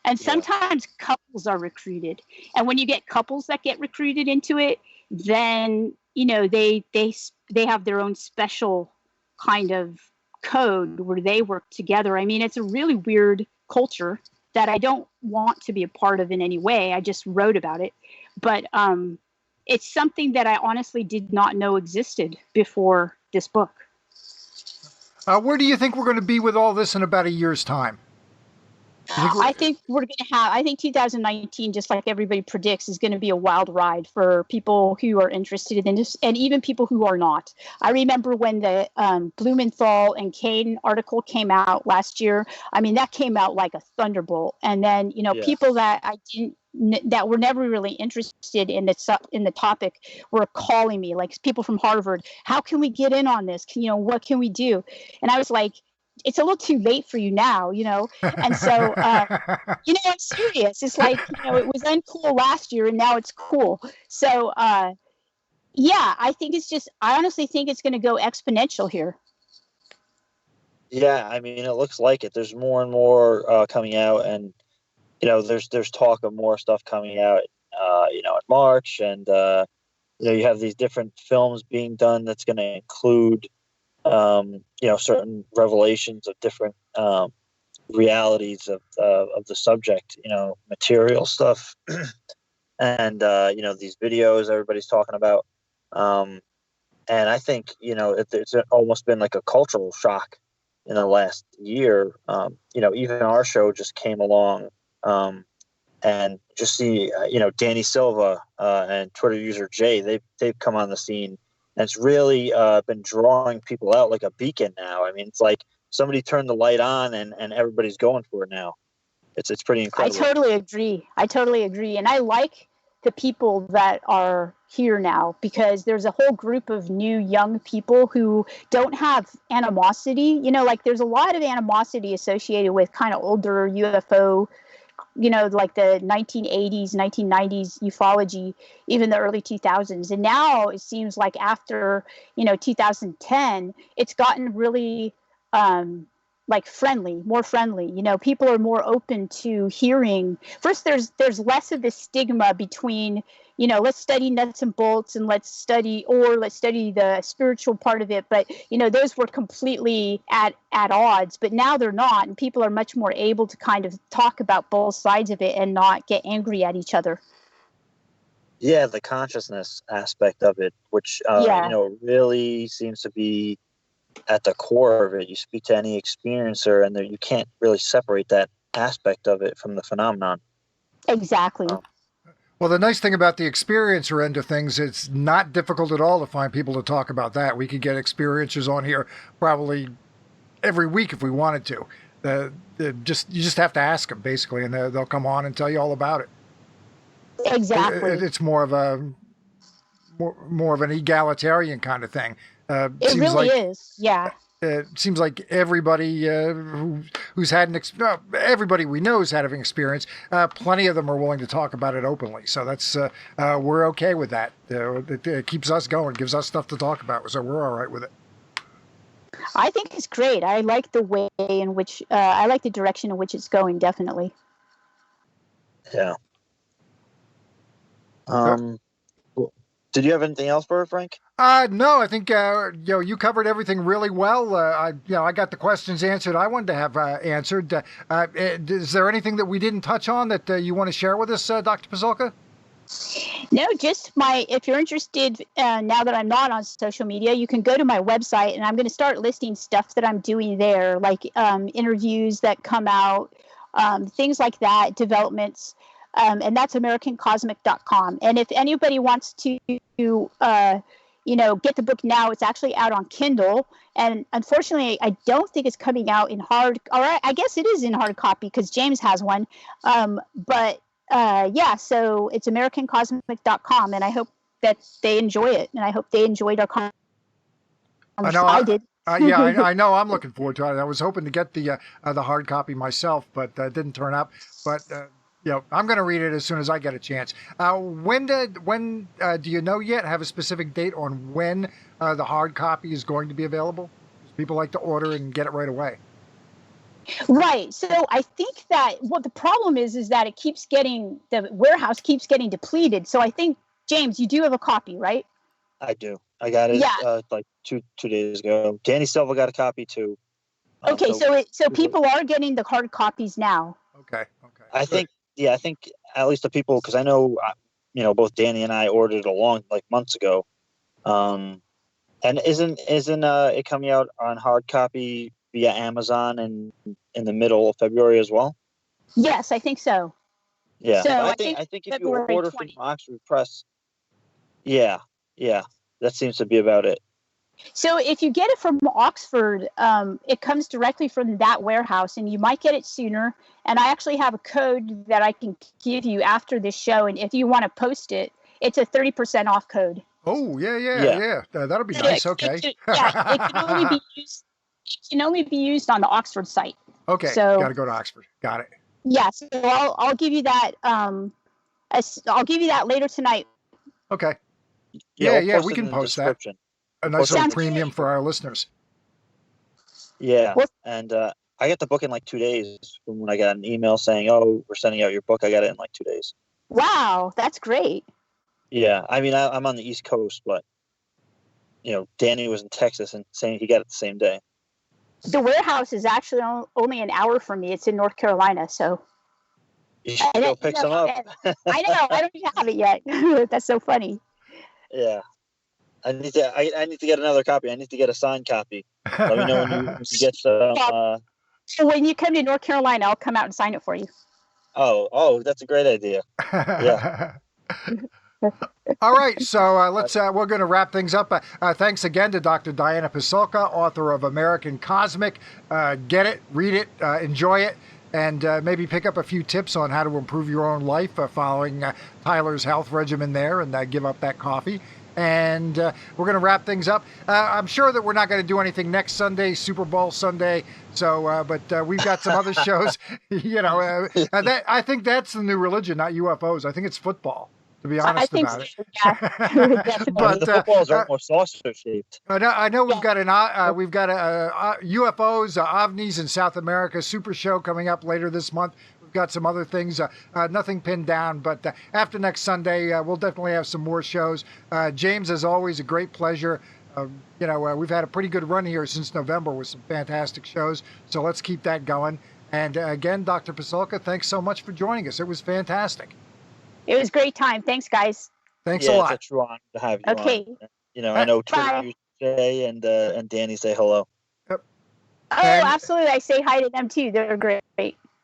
And sometimes couples are recruited. And when you get couples that get recruited into it, then, they have their own special kind of code where they work together. I mean, it's a really weird culture that I don't want to be a part of in any way. I just wrote about it. But it's something that I honestly did not know existed before this book. Where do you think we're going to be with all this in about a year's time? I think we're going to have, 2019, just like everybody predicts, is going to be a wild ride for people who are interested in this, and even people who are not. I remember when the Blumenthal and Kane article came out last year. I mean, that came out like a thunderbolt. And then, people that I didn't that were never really interested in the topic were calling me, like people from Harvard. How can we get in on this? What can we do? And I was like, it's a little too late for you now, And so, I'm serious. It's like, it was uncool last year and now it's cool. So, yeah, I honestly think it's going to go exponential here. Yeah, I mean, it looks like it. There's more and more coming out, and there's talk of more stuff coming out, in March, and you have these different films being done that's going to include, certain revelations of different realities of the subject, material stuff, and these videos everybody's talking about, and I think it's almost been like a cultural shock in the last year. Even our show just came along, and just see, Danny Silva and Twitter user Jay, they've come on the scene, and it's really been drawing people out like a beacon now. I mean, it's like somebody turned the light on, and everybody's going for it now. It's pretty incredible. I totally agree. And I like the people that are here now, because there's a whole group of new young people who don't have animosity. Like there's a lot of animosity associated with kind of older UFO, like the 1980s, 1990s ufology, even the early 2000s. And now it seems like after, 2010, it's gotten really like more friendly. People are more open to hearing. First, there's less of this stigma between, let's study nuts and bolts and let's study the spiritual part of it. But, those were completely at odds, but now they're not. And people are much more able to kind of talk about both sides of it and not get angry at each other. Yeah, the consciousness aspect of it, which, really seems to be at the core of it. You speak to any experiencer, and you can't really separate that aspect of it from the phenomenon. Exactly. Well, the nice thing about the experiencer end of things, it's not difficult at all to find people to talk about that. We could get experiencers on here probably every week if we wanted to. You just have to ask them, basically, and they'll come on and tell you all about it. Exactly. It's more of an egalitarian kind of thing. It really is. Yeah. It seems like everybody who's had everybody we know has had an experience. Plenty of them are willing to talk about it openly. So that's we're okay with that. It keeps us going, gives us stuff to talk about. So we're all right with it. I think it's great. I like the way in which I like the direction in which it's going. Definitely. Yeah. Did you have anything else for her, Frank? No, I think you covered everything really well. I got the questions answered I wanted to have answered. Is there anything that we didn't touch on that you want to share with us, Dr. Pasulka? No, just if you're interested, now that I'm not on social media, you can go to my website, and I'm going to start listing stuff that I'm doing there, like interviews that come out, things like that, developments. And that's AmericanCosmic.com. And if anybody wants to, get the book now, it's actually out on Kindle. And unfortunately, I don't think it's coming out in hard, or I guess it is in hard copy because James has one. But so it's AmericanCosmic.com. And I hope that they enjoy it. And I hope they enjoyed our conversation. I did. I know. I'm looking forward to it. I was hoping to get the hard copy myself, but didn't turn up. But I'm going to read it as soon as I get a chance. When do you know yet? Have a specific date on when the hard copy is going to be available? People like to order and get it right away. Right. So I think that what the problem is that the warehouse keeps getting depleted. So I think, James, you do have a copy, right? I do. I got it like two days ago. Danny Silva got a copy too. Okay, so people are getting the hard copies now. Okay. I think at least the people, because I know, both Danny and I ordered it along like months ago. And isn't it coming out on hard copy via Amazon in the middle of February as well? Yes, I think so. Yeah, so I think if you order from Oxford Press, yeah, that seems to be about it. So if you get it from Oxford, it comes directly from that warehouse, and you might get it sooner. And I actually have a code that I can give you after this show, and if you want to post it, it's a 30% off code. Oh, yeah. Yeah. That'll be nice. Okay. Yeah, it can only be used. It can only be used on the Oxford site. Okay. So Got to go to Oxford. Got it. yeah, so I'll give you that. I'll give you that later tonight. Okay. We'll Yeah. post We it can in the post that. description. A nice little Sounds premium good. for our listeners. Yeah, Well- and I got the book in like 2 days from when I got an email saying, "Oh, we're sending out your book." I got it in like 2 days. Wow, that's great. Yeah, I mean, I'm on the East Coast, but Danny was in Texas and saying he got it the same day. The warehouse is actually only an hour from me. It's in North Carolina, so You should go pick some up. I know. I don't even have it yet. That's so funny. Yeah, I need to get another copy. I need to get a signed copy. Let me know when you get some. So when you come to North Carolina, I'll come out and sign it for you. Oh, that's a great idea. Yeah. All right, so we're going to wrap things up. Thanks again to Dr. Diana Pasulka, author of American Cosmic. Get it, read it, enjoy it, and maybe pick up a few tips on how to improve your own life following Tyler's health regimen there, and give up that coffee. And we're going to wrap things up. I'm sure that we're not going to do anything next Sunday, Super Bowl Sunday. So, but we've got some other shows. I think that's the new religion, not UFOs. I think it's football, to be honest about it. Yeah. But the footballs are more saucer shaped. I know we've got UFOs, ovnis in South America super show coming up later this month. We've got some other things, nothing pinned down, but after next Sunday, we'll definitely have some more shows. James, as always, a great pleasure. We've had a pretty good run here since November with some fantastic shows, so let's keep that going. And again, Dr. Pasulka, thanks so much for joining us. It was fantastic. It was a great time. Thanks, guys. Thanks a lot. It's a true honor to have you Okay. on. I know Bye. Jay and Danny say hello. Yep. Oh, And- absolutely. I say hi to them too. They're great.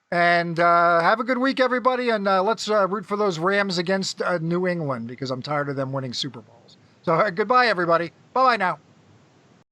And have a good week, everybody. And let's root for those Rams against New England, because I'm tired of them winning Super Bowls. So goodbye, everybody. Bye-bye now.